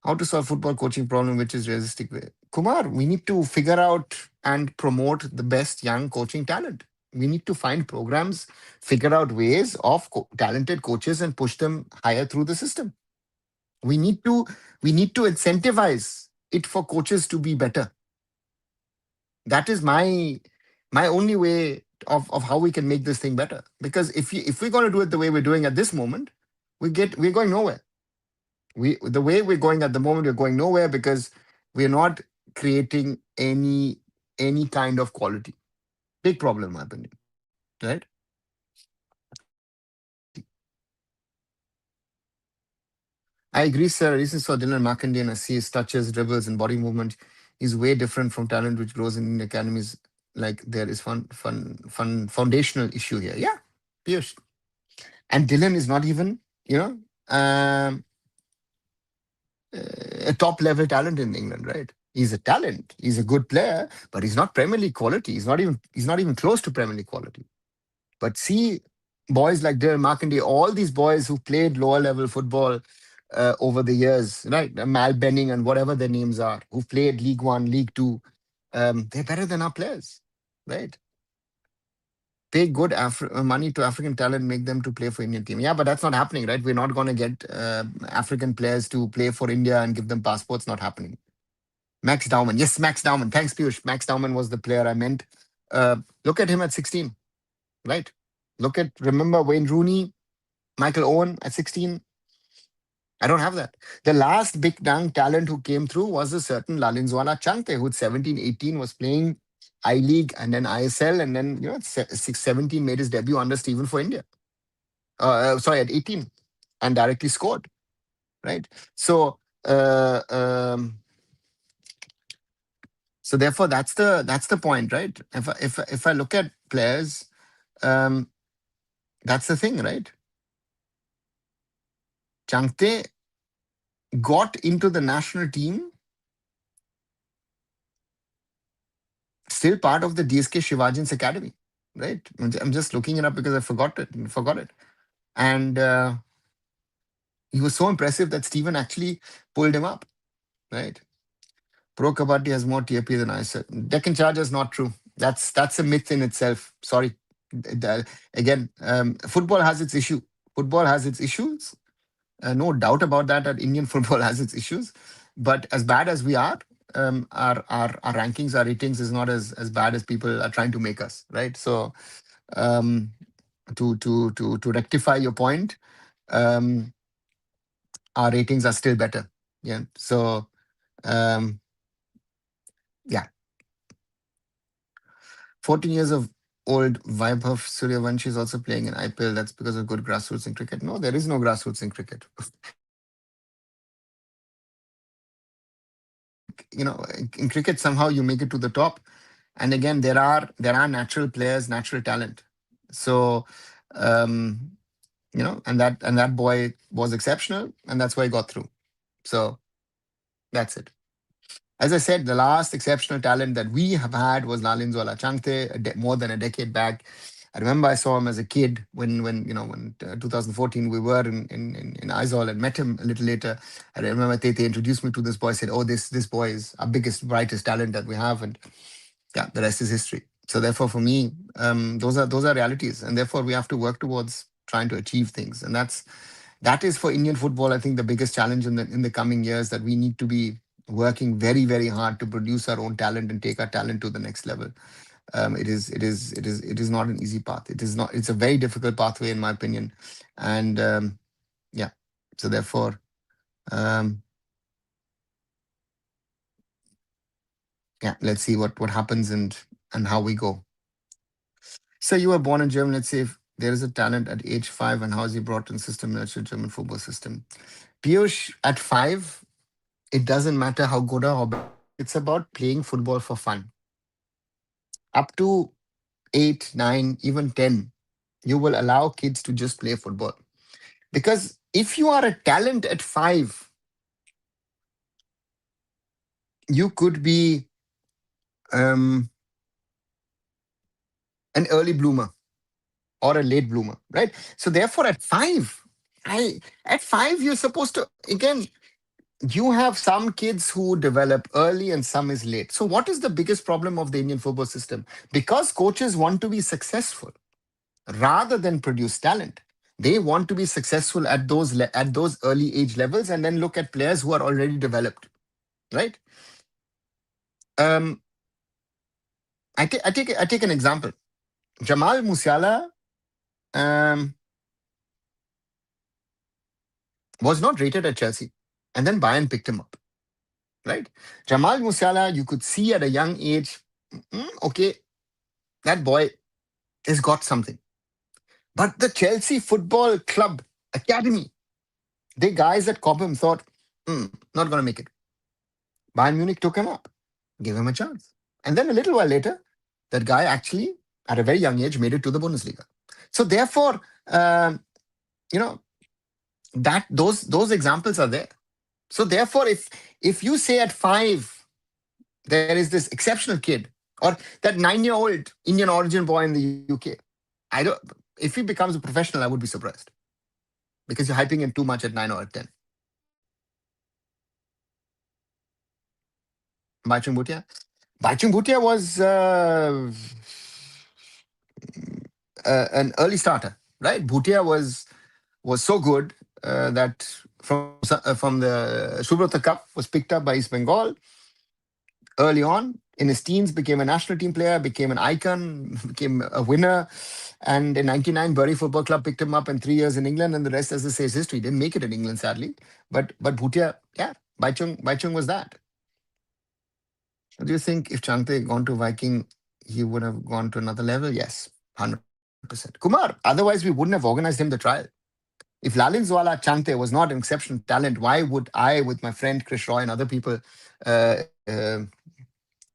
How to solve football coaching problem, which is realistic way. Kumar, we need to figure out and promote the best young coaching talent. We need to find programs, figure out ways of talented coaches and push them higher through the system. We need to we need to incentivize it for coaches to be better. That is my only way of how we can make this thing better. Because if we're going to do it the way we're doing at this moment, we're going nowhere. The way we're going at the moment, we're going nowhere because we're not creating any kind of quality. Big problem, in my opinion. Right? I agree, sir. I recently saw Dylan McIntyre. I see his touches, dribbles, and body movement is way different from talent which grows in academies. Like there is fun foundational issue here. Yeah, Piyush. And Dylan is not even, you know, um, a top level talent in England, right? He's a talent. He's a good player, but he's not Premier League quality. He's not even close to Premier League quality. But see, boys like Dylan McIntyre, all these boys who played lower level football over the years, right? Mal Benning and whatever their names are, who played League One, League Two, they're better than our players, right? Pay good money to African talent, make them to play for Indian team. Yeah, but that's not happening, right? We're not going to get African players to play for India and give them passports. Not happening. Max Dowman, yes, Max Dowman. Thanks, Piyush. Max Dowman was the player I meant. Look at him at 16, right? Remember Wayne Rooney, Michael Owen at 16. I don't have that. The last big young talent who came through was a certain Lalinzwala Changte, who at 17, 18 was playing I League and then ISL, and then at 17 made his debut under Steven for India. Sorry, at 18, and directly scored. Right. So, so therefore, that's the point, right? If I look at players, um, that's the thing, right? Changte got into the national team, still part of the DSK Shivajin's academy, right? I'm just looking it up because I forgot it. And he was so impressive that Steven actually pulled him up, right? Pro Kabaddi has more TAP than I said. Deccan Chargers, not true. That's a myth in itself. Sorry. Again, football has its issue. Football has its issues. No doubt about that. That Indian football has its issues. But as bad as we are, our rankings, our ratings is not as bad as people are trying to make us, right? So um, to rectify your point, um, our ratings are still better. Yeah. So um, yeah, 14 years of old Vaibhav Suryavanshi is also playing in IPL. That's because of good grassroots in cricket. No, there is no grassroots in cricket. In cricket, somehow you make it to the top. And again, there are natural players, natural talent. So, um, and that boy was exceptional, and that's why he got through. So that's it. As I said, the last exceptional talent that we have had was Lalinzwala Changte, more than a decade back. I remember I saw him as a kid when 2014 we were in Aizawl and met him a little later. I remember Tete introduced me to this boy, said, "Oh, this boy is our biggest, brightest talent that we have," and yeah, the rest is history. So therefore, for me, those are realities, and therefore we have to work towards trying to achieve things, and that is for Indian football. I think the biggest challenge in the coming years, that we need to be working very, very hard to produce our own talent and take our talent to the next level. It is not an easy path. It is not. It's a very difficult pathway, in my opinion, and yeah. So therefore, um, yeah. Let's see what happens and how we go. So you were born in Germany. Let's say if there is a talent at age 5, and how is he brought in system nurtured German football system? Piyush, at 5, it doesn't matter how good or how bad. It's about playing football for fun. Up to 8, 9, even 10, you will allow kids to just play football. Because if you are a talent at 5, you could be um, an early bloomer or a late bloomer, right? So therefore, at 5, you're supposed to, again, you have some kids who develop early and some is late. So, what is the biggest problem of the Indian football system? Because coaches want to be successful rather than produce talent. They want to be successful at at those early age levels and then look at players who are already developed, right? Um, I take an example. Jamal Musiala um, was not rated at Chelsea, and then Bayern picked him up, right? Jamal Musiala, you could see at a young age, okay, that boy has got something. But the Chelsea Football Club Academy, they guys at Cobham thought, not going to make it. Bayern Munich took him up, gave him a chance. And then a little while later, that guy actually, at a very young age, made it to the Bundesliga. So therefore, you know, that those examples are there. So therefore, if you say at 5, there is this exceptional kid, or that 9-year-old Indian origin boy in the UK, I don't. If he becomes a professional, I would be surprised because you're hyping him too much at 9 or at 10. Baichung Bhutia. Baichung Bhutia was an early starter, right? Bhutia was so good that from the Subrata Cup was picked up by East Bengal early on. In his teens, became a national team player, became an icon, became a winner. And in '99, Bury Football Club picked him up in 3 years in England, and the rest, as I say, is history. Didn't make it in England, sadly. But Bhutia, yeah, Baichung was that. Do you think if Changte gone to Viking, he would have gone to another level? Yes, 100%. Kumar, otherwise we wouldn't have organized him the trial. If Lalinzwala Changte was not an exceptional talent, why would I, with my friend Chris Roy and other people, uh, uh,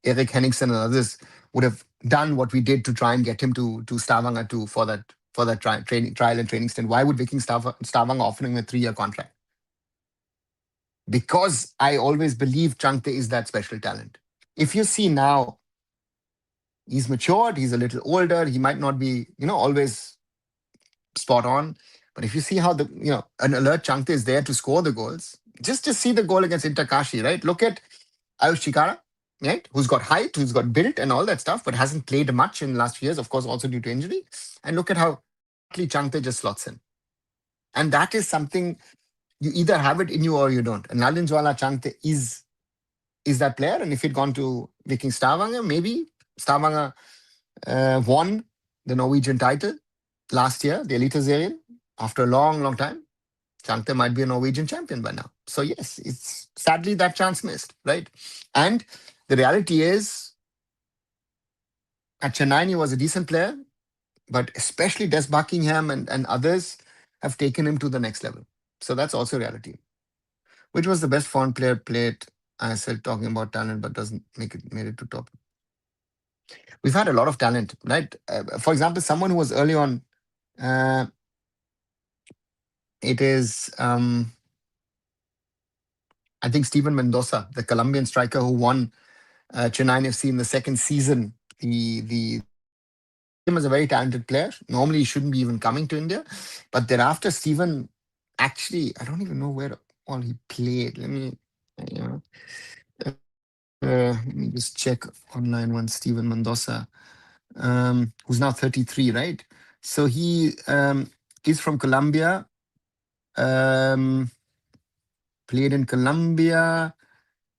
Eric Henningsen and others, would have done what we did to try and get him to Stavanger for that trial and training stint? Why would Viking Stavanger offer him a 3-year contract? Because I always believe Changte is that special talent. If you see now, he's matured, he's a little older, he might not be, always spot on. But if you see how an alert Changte is there to score the goals, just see the goal against Interkashi, right? Look at Ayush Chikara, right? Who's got height, who's got built and all that stuff, but hasn't played much in the last few years, of course, also due to injury. And look at how quickly Changte just slots in. And that is something you either have it in you or you don't. And Nalinjwala Changte is that player. And if he'd gone to Viking Stavanger, maybe Stavanger won the Norwegian title last year, the Eliteserien, after a long, long time. Changte might be a Norwegian champion by now. So yes, it's sadly that chance missed, right? And the reality is, at Chennai, he was a decent player, but especially Des Buckingham and others have taken him to the next level. So that's also reality. Which was the best foreign player played? I said talking about talent, but doesn't made it to top. We've had a lot of talent, right? For example, someone who was early on, it is I think Steven Mendoza, the Colombian striker who won Chennai FC in the second season. Him as a very talented player. Normally, he shouldn't be even coming to India, but thereafter, Steven actually, I don't even know where all he played. Let me just check online one. Steven Mendoza, who's now 33, right? So he is from Colombia. Played in Colombia,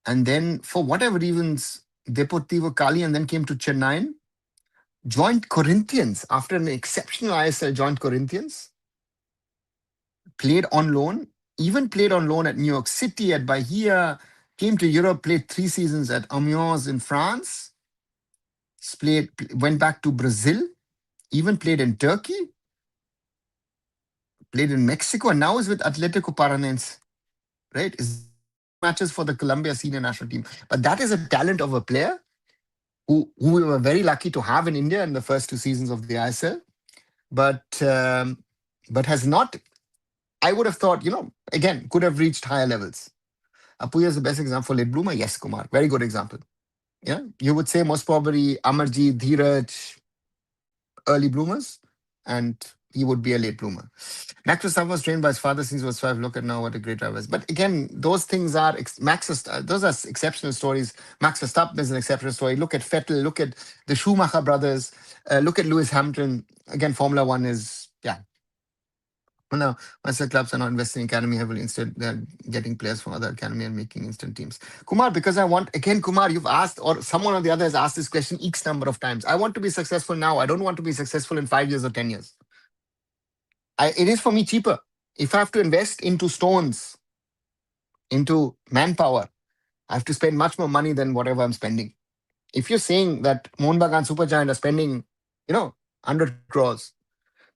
and then for whatever reasons, Deportivo Cali, and then came to Chennai. Joined Corinthians after an exceptional ISL. Joined Corinthians. Played on loan. Even played on loan at New York City, at Bahia. Came to Europe. Played 3 seasons at Amiens in France. Went back to Brazil. Even played in Turkey. Played in Mexico, and now is with Atletico Paranense. Right? Is matches for the Colombia senior national team. But that is a talent of a player who we were very lucky to have in India in the first 2 seasons of the ISL, but has not. I would have thought, again, could have reached higher levels. Apuya is the best example for late bloomer. Yes, Kumar, very good example. Yeah, you would say most probably Amarjeet, Dheeraj, early bloomers, and he would be a late bloomer. Max Verstappen was trained by his father since he was 5. Look at now what a great driver is. But again, those things are those are exceptional stories. Max Verstappen is an exceptional story. Look at Vettel. Look at the Schumacher brothers. Look at Lewis Hamilton. Again, Formula One is well, no, master clubs are not investing in academy heavily. Instead, they're getting players from other academy and making instant teams. Kumar, because I want, again, Kumar, you've asked, or someone or the other has asked this question X number of times. I want to be successful now. I don't want to be successful in 5 years or 10 years. It is for me cheaper. If I have to invest into stones, into manpower, I have to spend much more money than whatever I'm spending. If you're saying that Mohun Bagan Supergiant are spending, 100 crores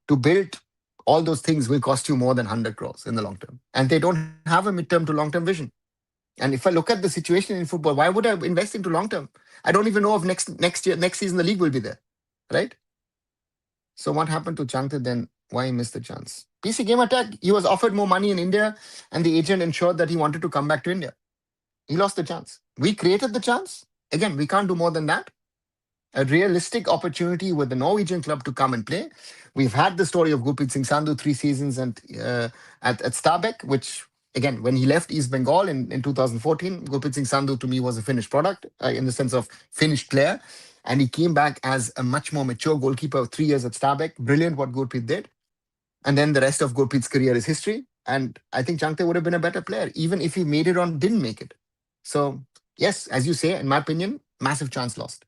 to build all those things will cost you more than 100 crores in the long term. And they don't have a midterm to long term vision. And if I look at the situation in football, why would I invest into long term? I don't even know if next season, the league will be there. Right? So what happened to Chankta then? Why he missed the chance? PC Game Attack, he was offered more money in India, and the agent ensured that he wanted to come back to India. He lost the chance. We created the chance. Again, we can't do more than that. A realistic opportunity with the Norwegian club to come and play. We've had the story of Gurpreet Singh Sandhu 3 seasons and at Stabæk, which again, when he left East Bengal in 2014, Gurpreet Singh Sandhu to me was a finished product in the sense of finished player. And he came back as a much more mature goalkeeper of 3 years at Stabæk. Brilliant what Gurpreet did. And then the rest of Gurpreet's career is history. And I think Chankte would have been a better player, even if he made it or didn't make it. So, yes, as you say, in my opinion, massive chance lost.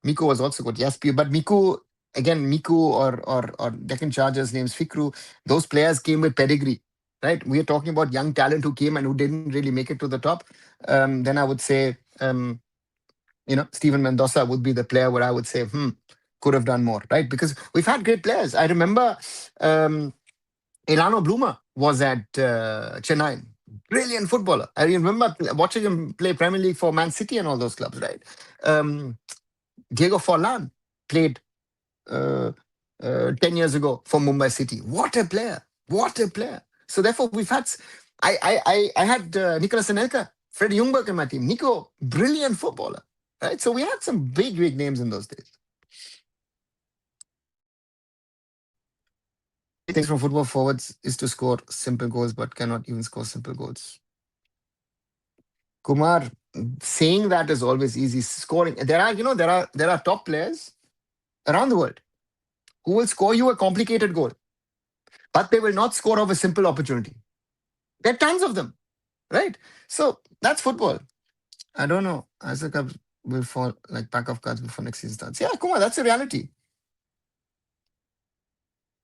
Miku was also good. Yes, but Miku, again, Miku or Deccan Chargers names Fikru, those players came with pedigree, right? We are talking about young talent who came and who didn't really make it to the top. Then I would say, Steven Mendoza would be the player where I would say, could have done more, right? Because we've had great players. I remember Elano Bloomer was at Chennai. Brilliant footballer. I remember watching him play Premier League for Man City and all those clubs, right? Diego Forlan played 10 years ago for Mumbai City. What a player. What a player. So therefore, we've had... I had Nicolas Anelka, Fred Ljungberg in my team. Nico, brilliant footballer. Right? So we had some big names in those days. Things from football forwards is to score simple goals, but cannot even score simple goals. Kumar, saying that is always easy. Scoring, there are top players around the world who will score you a complicated goal, but they will not score off a simple opportunity. There are tons of them, right? So that's football. I don't know. Isaac Cup will fall like pack of cards before next season starts. Yeah, Kumar, that's a reality.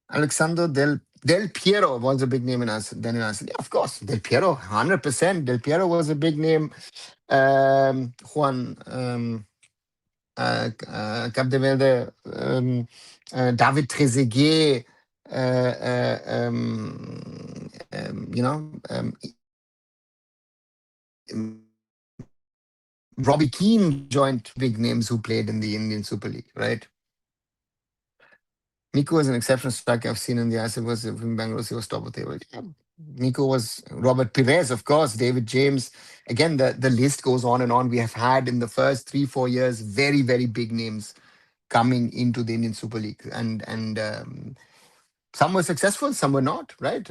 Alexander Del Piero was a big name in us. Then in us, yeah, of course, Del Piero, 100%. Del Piero was a big name. Juan Capdevelde, David Trezeguet, Robbie Keane joined big names who played in the Indian Super League, right? Nico was an exceptional striker I've seen in the ISL was in Bangalore. He was top of the table. Yeah. Nico was Robert Pires, of course, David James. Again, the list goes on and on. We have had in the first 3-4 years very, very big names coming into the Indian Super League. And some were successful, some were not, right?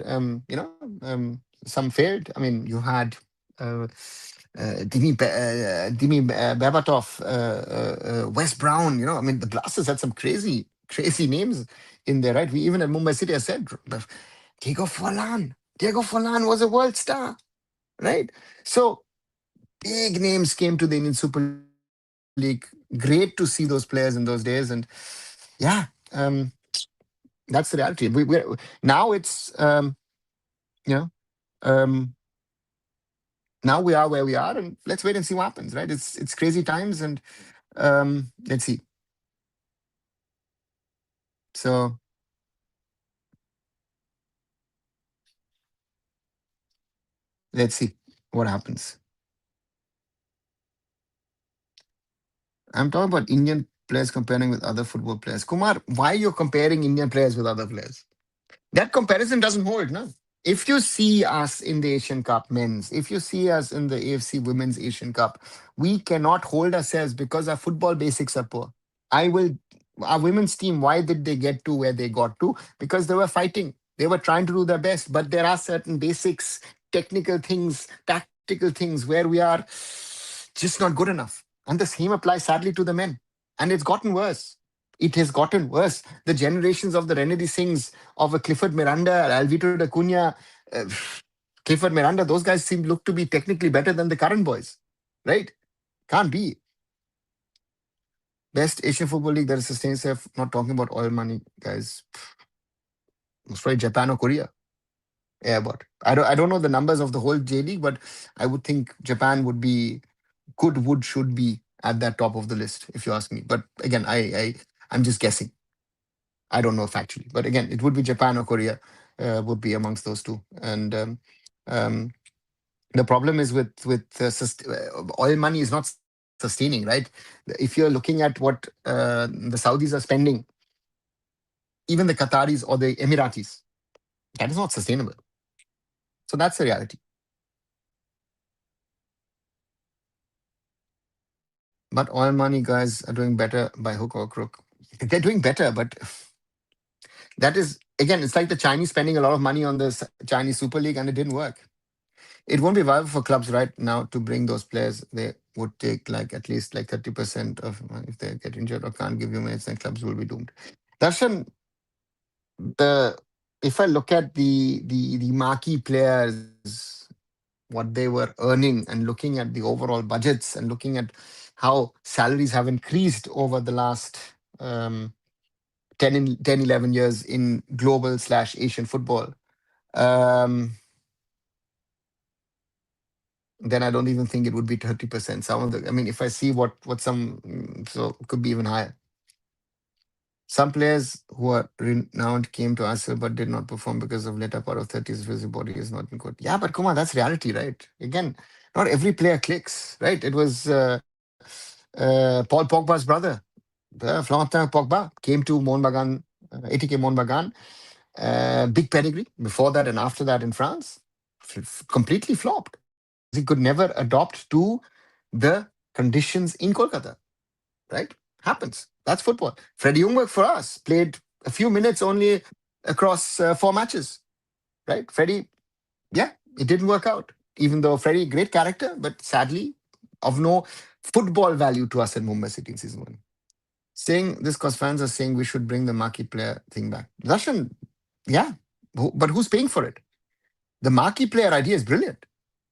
Some failed. I mean, you had Dimi Berbatov, Wes Brown, I mean, the Blasters had some crazy names in there, right? We even at Mumbai City, I said, Diego Forlan was a world star, right? So big names came to the Indian Super League. Great to see those players in those days. And yeah, that's the reality. Now it's, now we are where we are, and let's wait and see what happens, right? It's crazy times, and let's see. So let's see what happens. I'm talking about Indian players comparing with other football players. Kumar, why you're comparing Indian players with other players? That comparison doesn't hold, no? If you see us in the Asian Cup men's, if you see us in the AFC Women's Asian Cup, we cannot hold ourselves because our football basics are poor. I will Our women's team, why did they get to where they got to? Because they were fighting. They were trying to do their best. But there are certain basics, technical things, tactical things where we are just not good enough. And the same applies sadly to the men. And it's gotten worse. It has gotten worse. The generations of the Renedy Singhs, of a Clifford Miranda, Alvito da Cunha, uh, Clifford Miranda, those guys look to be technically better than the current boys, right? Can't be. Best Asian Football League that is sustained itself. Not talking about oil money, guys. Most probably Japan or Korea. Yeah, but I don't know the numbers of the whole J League, but I would think Japan should be at that top of the list, if you ask me. But again, I'm just guessing. I don't know factually, but again, it would be Japan or Korea would be amongst those two. And um, the problem is oil money is not sustaining, right? If you're looking at what the Saudis are spending, even the Qataris or the Emiratis, that is not sustainable. So that's the reality. But oil money guys are doing better by hook or crook. They're doing better, but that is, again, it's like the Chinese spending a lot of money on the Chinese Super League and it didn't work. It won't be viable for clubs right now to bring those players. They would take like at least like 30% of if they get injured or can't give you minutes, then clubs will be doomed. Darshan, the if I look at the marquee players, what they were earning, and looking at the overall budgets and looking at how salaries have increased over the last 10, 11 years in global/Asian football, um, then I don't even think it would be 30%. Some of the, I mean, if I see what some, so it could be even higher. Some players who are renowned came to us but did not perform because of later part of 30s, his body is not in good. Yeah, but Kumar, that's reality, right? Again, not every player clicks, right? It was Paul Pogba's brother, Florentin Pogba, came to Montbagan, ATK Montbagan, big pedigree before that and after that in France, completely flopped because he could never adopt to the conditions in Kolkata, right? Happens. That's football. Freddie Ljungberg for us played a few minutes only across 4 matches, right? Freddie, yeah, it didn't work out. Even though Freddie, great character, but sadly of no football value to us in Mumbai City in season 1. Saying this because fans are saying we should bring the marquee player thing back. Russian, yeah, but who's paying for it? The marquee player idea is brilliant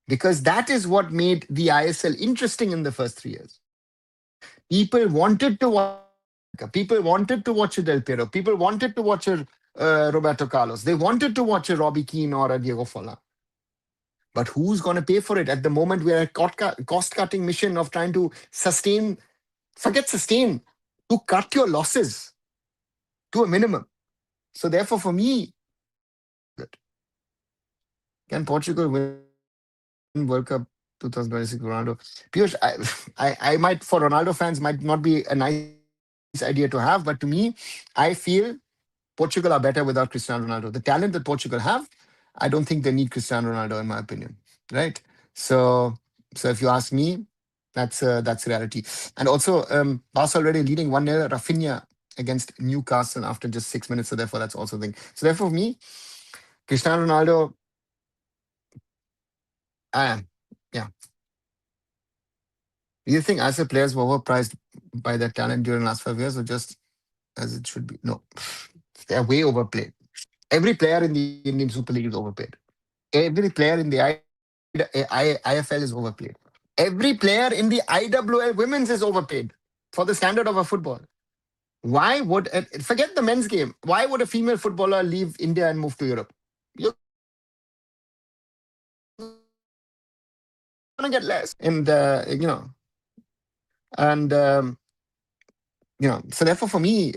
because that is what made the ISL interesting in the first 3 years. People wanted to watch America. People wanted to watch a Del Piero. People wanted to watch a Roberto Carlos. They wanted to watch a Robbie Keane or a Diego Forlan. But who's going to pay for it? At the moment, we're a cost-cutting mission of trying to sustain, forget sustain, to cut your losses to a minimum. So therefore, for me, can Portugal win World Cup 2026 Ronaldo? Piyush, I might, for Ronaldo fans, might not be a nice idea to have, but to me, I feel Portugal are better without Cristiano Ronaldo. The talent that Portugal have, I don't think they need Cristiano Ronaldo, in my opinion. Right? So, so if you ask me, that's reality. And also, Barca already leading 1-0. Rafinha against Newcastle after just 6 minutes. So therefore, that's also a thing. So therefore, for me, Cristiano Ronaldo, yeah. Do you think ISL players were overpriced by their talent during the last 5 years, or just as it should be? No, they're way overplayed. Every player in the Indian Super League is overpaid. Every player in the IFL is overpaid. Every player in the IWL women's is overpaid for the standard of a football. Why would, forget the men's game, why would a female footballer leave India and move to Europe? You're going to get less in the, and, so therefore for me,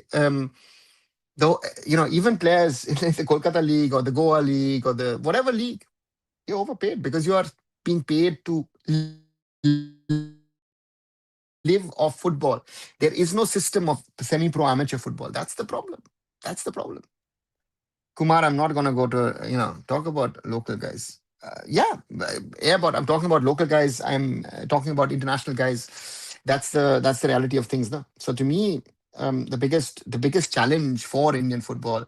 though, even players in the Kolkata League or the Goa League or the whatever league, you're overpaid because you are being paid to live off football. There is no system of semi-pro amateur football. That's the problem. That's the problem. Kumar, I'm not going to go to, talk about local guys. But I'm talking about local guys. I'm talking about international guys. That's the reality of things. No? So to me, the biggest challenge for Indian football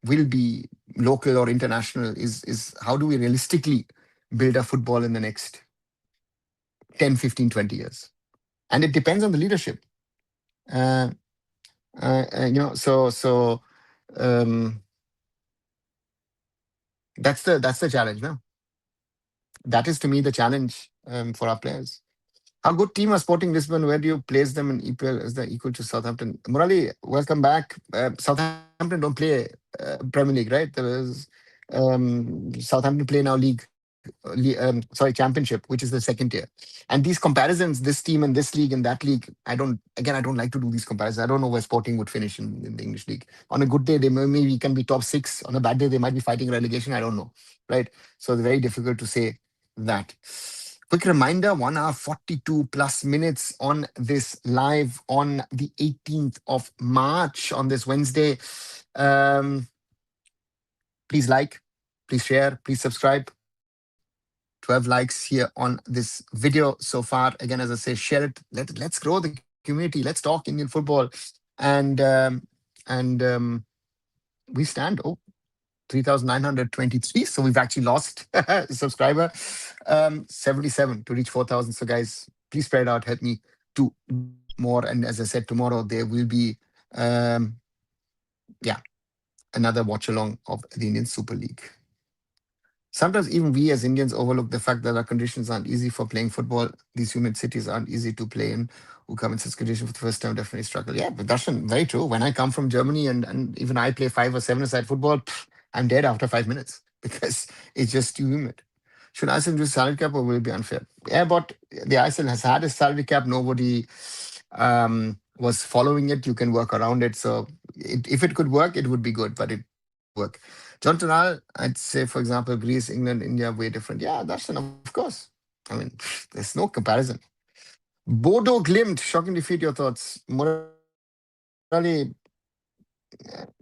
will be local or international. Is how do we realistically build a football in the next 10, 15, 20 years? And it depends on the leadership. Uh, so um, that's the challenge now. That is to me the challenge for our players. How good team are Sporting Lisbon? Where do you place them in EPL as the equal to Southampton? Murali, welcome back. Southampton don't play Premier League, right? There is Southampton play now Championship, which is the second tier. And these comparisons, this team and this league and that league, I don't like to do these comparisons. I don't know where Sporting would finish in the English league. On a good day, they maybe can be top six. On a bad day, they might be fighting relegation. I don't know, right? So it's very difficult to say that. Quick reminder, 1 hour 42 plus minutes on this live on the 18th of March on this Wednesday. Please like, please share, please subscribe. 12 likes here on this video so far. Again, as I say, share it. Let's grow the community. Let's talk Indian football. And we stand 3,923. So we've actually lost a subscriber. 77 to reach 4,000. So guys, please spread out. Help me to do more. And as I said, tomorrow there will be another watch along of the Indian Super League. Sometimes even we as Indians overlook the fact that our conditions aren't easy for playing football. These humid cities aren't easy to play in. Who come in such conditions for the first time definitely struggle. Yeah, but that's very true. When I come from Germany and even I play 5 or 7-a-side football, I'm dead after 5 minutes because it's just too humid. Should ISL do salary cap or will it be unfair? Yeah, but the ISL has had a salary cap. Nobody was following it. You can work around it. So if it could work, it would be good, but it work. John Tunal, I'd say, for example, Greece, England, India, way different. Yeah, Darshan, of course. I mean, there's no comparison. Bodo Glimt, shocking defeat, your thoughts? Morally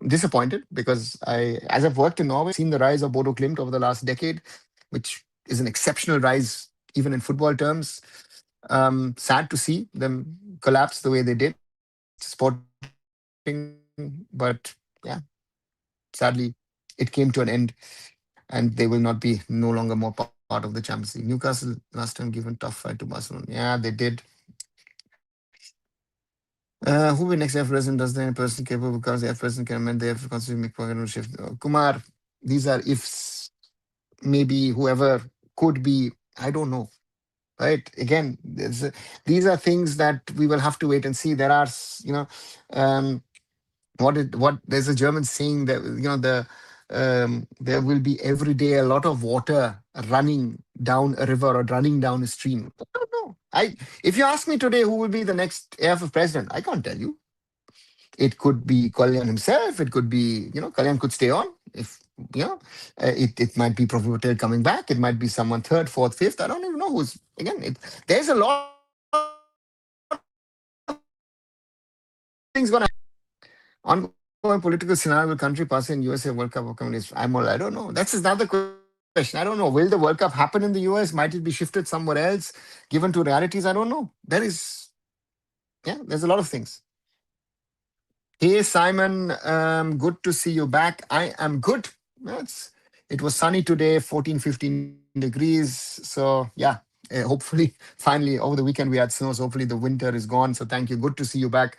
disappointed because as I've worked in Norway, seen the rise of Bodo Glimt over the last decade, which is an exceptional rise, even in football terms. Sad to see them collapse the way they did against Sporting, but yeah, sadly, it came to an end, and they will not be no longer more part of the Champions League. Newcastle last time given tough fight to Barcelona. Yeah, they did. Who will next F president? Does the person capable because the F president can amend the F constitution make program shift? Kumar, these are ifs. Maybe whoever could be. I don't know. Right? Again, these are things that we will have to wait and see. There are, um, what there's a German saying that there will be every day a lot of water running down a river or running down a stream. I don't know. If you ask me today who will be the next AIFF president, I can't tell you. It could be Kalyan himself. It could be, Kalyan could stay on. If it might be Prabhu Patel coming back. It might be someone third, fourth, fifth. I don't even know who's. Again, there's a lot of things going to happen. Ongoing political scenario will country pass in USA World Cup or I don't know. That's another question. I don't know. Will the World Cup happen in the US? Might it be shifted somewhere else? Given to realities, I don't know. There's a lot of things. Hey Simon, good to see you back. I am good. It was sunny today, 14, 15 degrees. So yeah, hopefully, finally over the weekend we had snow. So hopefully the winter is gone. So thank you. Good to see you back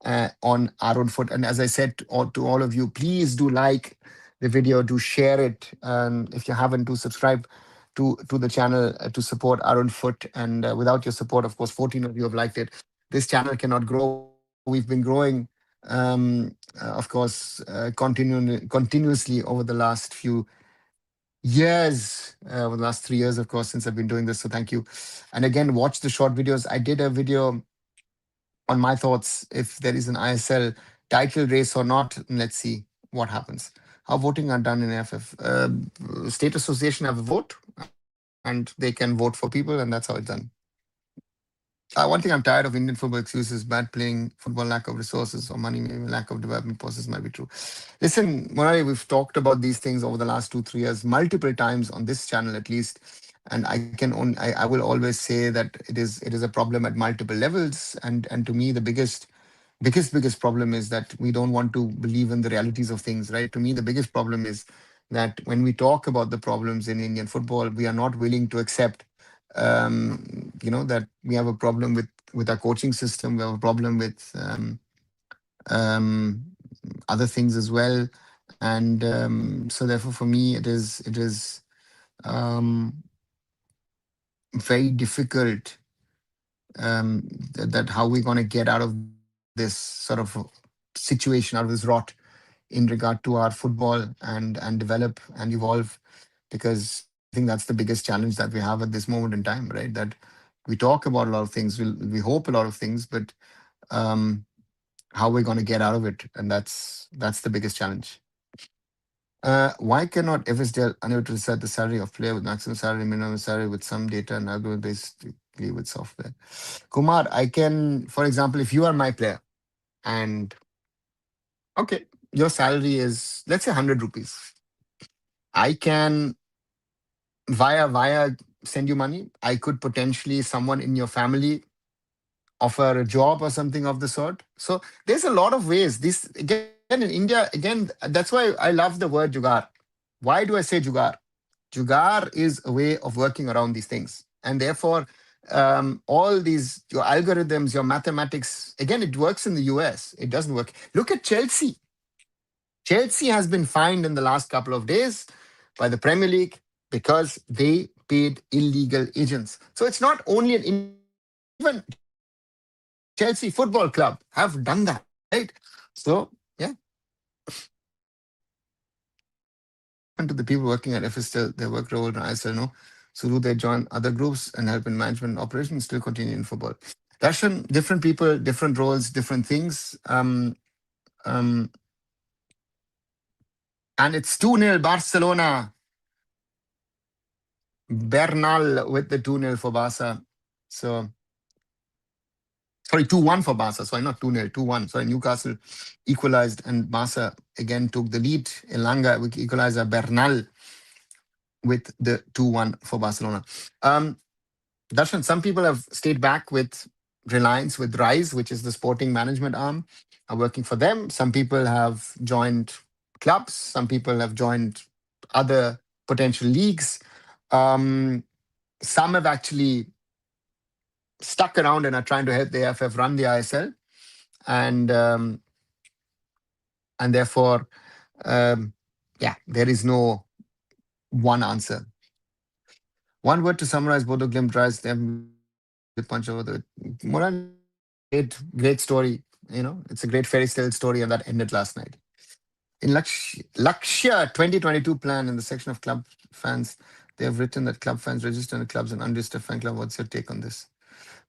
on Arunfoot. And as I said to all of you, please do like the video, do share it. If you haven't, do subscribe to the channel to support Arunfoot. And without your support, of course, 14 of you have liked it. This channel cannot grow. We've been growing, of course, continuously over the last few years, over the last 3 years, of course, since I've been doing this. So thank you. And again, watch the short videos. I did a video on my thoughts if there is an ISL title race or not. Let's see what happens. How voting are done in AIFF? State association have a vote, and they can vote for people, and that's how it's done. One thing I'm tired of Indian football excuses: bad playing, football, lack of resources, or money, maybe lack of development process might be true. Listen, Murari, we've talked about these things over the last 2-3 years, multiple times on this channel at least. And I will always say that it is a problem at multiple levels. And to me, the biggest biggest problem is that we don't want to believe in the realities of things, right? To me, the biggest problem is that when we talk about the problems in Indian football, we are not willing to accept, that we have a problem with our coaching system. We have a problem with um, other things as well, and so therefore, for me, it is um, very difficult, that how we're going to get out of this sort of situation, out of this rot in regard to our football and develop and evolve, because I think that's the biggest challenge that we have at this moment in time, right? That we talk about a lot of things, we hope a lot of things, but um, how we're going to get out of it, and that's the biggest challenge. Why cannot FSDL unable to set the salary of player with maximum salary, minimum salary with some data and algorithm basically with software? Kumar, I can, for example, if you are my player and okay, your salary is, let's say, 100 rupees. I can via send you money. I could potentially someone in your family offer a job or something of the sort. So there's a lot of ways. This again in India, again, that's why I love the word jugaad. Why do I say jugaad? Jugaad is a way of working around these things. And therefore, all these, your algorithms, your mathematics, again, it works in the US. It doesn't work. Look at Chelsea. Chelsea has been fined in the last couple of days by the Premier League because they paid illegal agents. So it's not only an Indian problem, even Chelsea Football Club have done that, right? So, yeah. And to the people working at FS, their work role in ISL, no. So do they join other groups and help in management operations, still continue in football? Darshan, different people, different roles, different things. Um, and it's 2-0 Barcelona. Bernal with the 2-0 for Barca. So, sorry, 2-1 for Barca. Sorry, not 2-0, 2-1. Sorry, Newcastle equalized and Barca again took the lead. Elanga with equalizer, Bernal with the 2-1 for Barcelona. Darshan, some people have stayed back with Reliance, with Rise, which is the sporting management arm, are working for them. Some people have joined clubs. Some people have joined other potential leagues. Some have actually stuck around and are trying to help the AIFF run the ISL, and therefore, yeah, there is no one answer. One word to summarize Bodo Glimt Rise. They have the punch over the Moran. Great story. It's a great fairy tale story, and that ended last night. In Lakshya 2022 plan in the section of club fans, they have written that club fans register in the clubs and unregistered fan club. What's your take on this?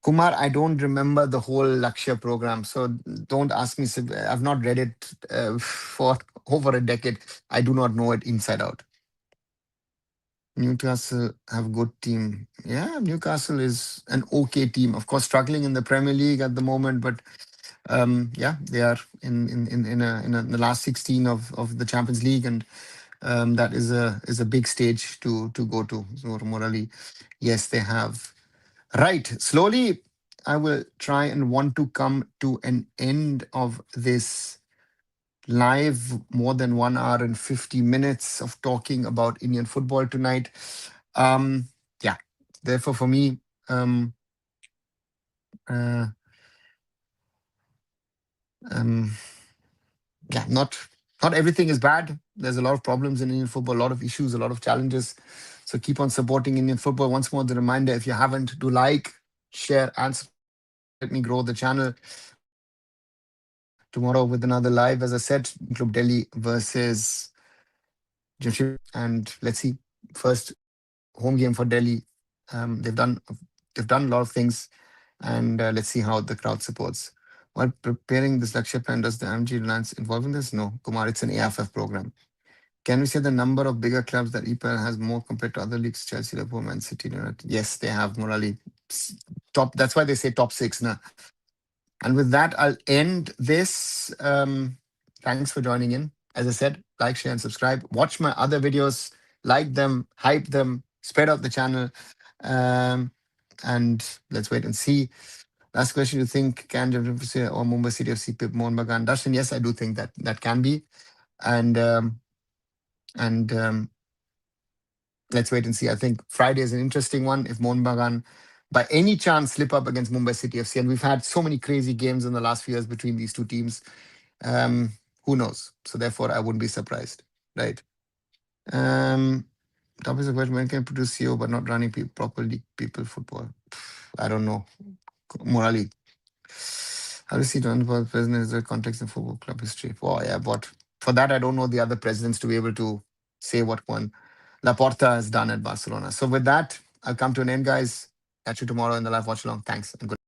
Kumar, I don't remember the whole Lakshya program, so don't ask me. I've not read it for over a decade. I do not know it inside out. Newcastle have good team. Yeah, Newcastle is an okay team. Of course, struggling in the Premier League at the moment, but yeah, they are in the last 16 of the Champions League, and that is a big stage to go to. So morally, yes, they have. Right, slowly, I will try and want to come to an end of this live, more than 1 hour and 50 minutes of talking about Indian football tonight. Yeah, therefore, for me, uh, um, yeah, not everything is bad. There's a lot of problems in Indian football, a lot of issues, a lot of challenges. So keep on supporting Indian football. Once more, the reminder: if you haven't, do like, share, and subscribe. Let me grow the channel. We'll be back tomorrow with another live. As I said, Club Delhi versus Jamshedpur, and let's see. First home game for Delhi. They've done a lot of things, and let's see how the crowd supports. While preparing this lecture plan, does the MG Reliance involve in this? No, Kumar, it's an AIFF program. Can we say the number of bigger clubs that EPL has more compared to other leagues? Chelsea, Liverpool, Man City, United. Yes, they have morally top. That's why they say top six now. And with that, I'll end this. Thanks for joining in. As I said, like, share, and subscribe. Watch my other videos, like them, hype them, spread out the channel, and let's wait and see. Last question, you think can FC or Mumbai City FC pip Mohun Bagan? Darshan, yes, I do think that that can be. And and let's wait and see. I think Friday is an interesting one. If Mohun Bagan by any chance slip up against Mumbai City FC, and we've had so many crazy games in the last few years between these two teams, who knows? So therefore, I wouldn't be surprised, right? Top is a question: when can I produce CEO but not running properly people football? I don't know. Morally, how does he run for president? Is there context in football club history? Oh yeah, but for that I don't know the other presidents to be able to say what one Laporta has done at Barcelona. So with that, I'll come to an end, guys. Catch you tomorrow in the live watch along. Thanks and good.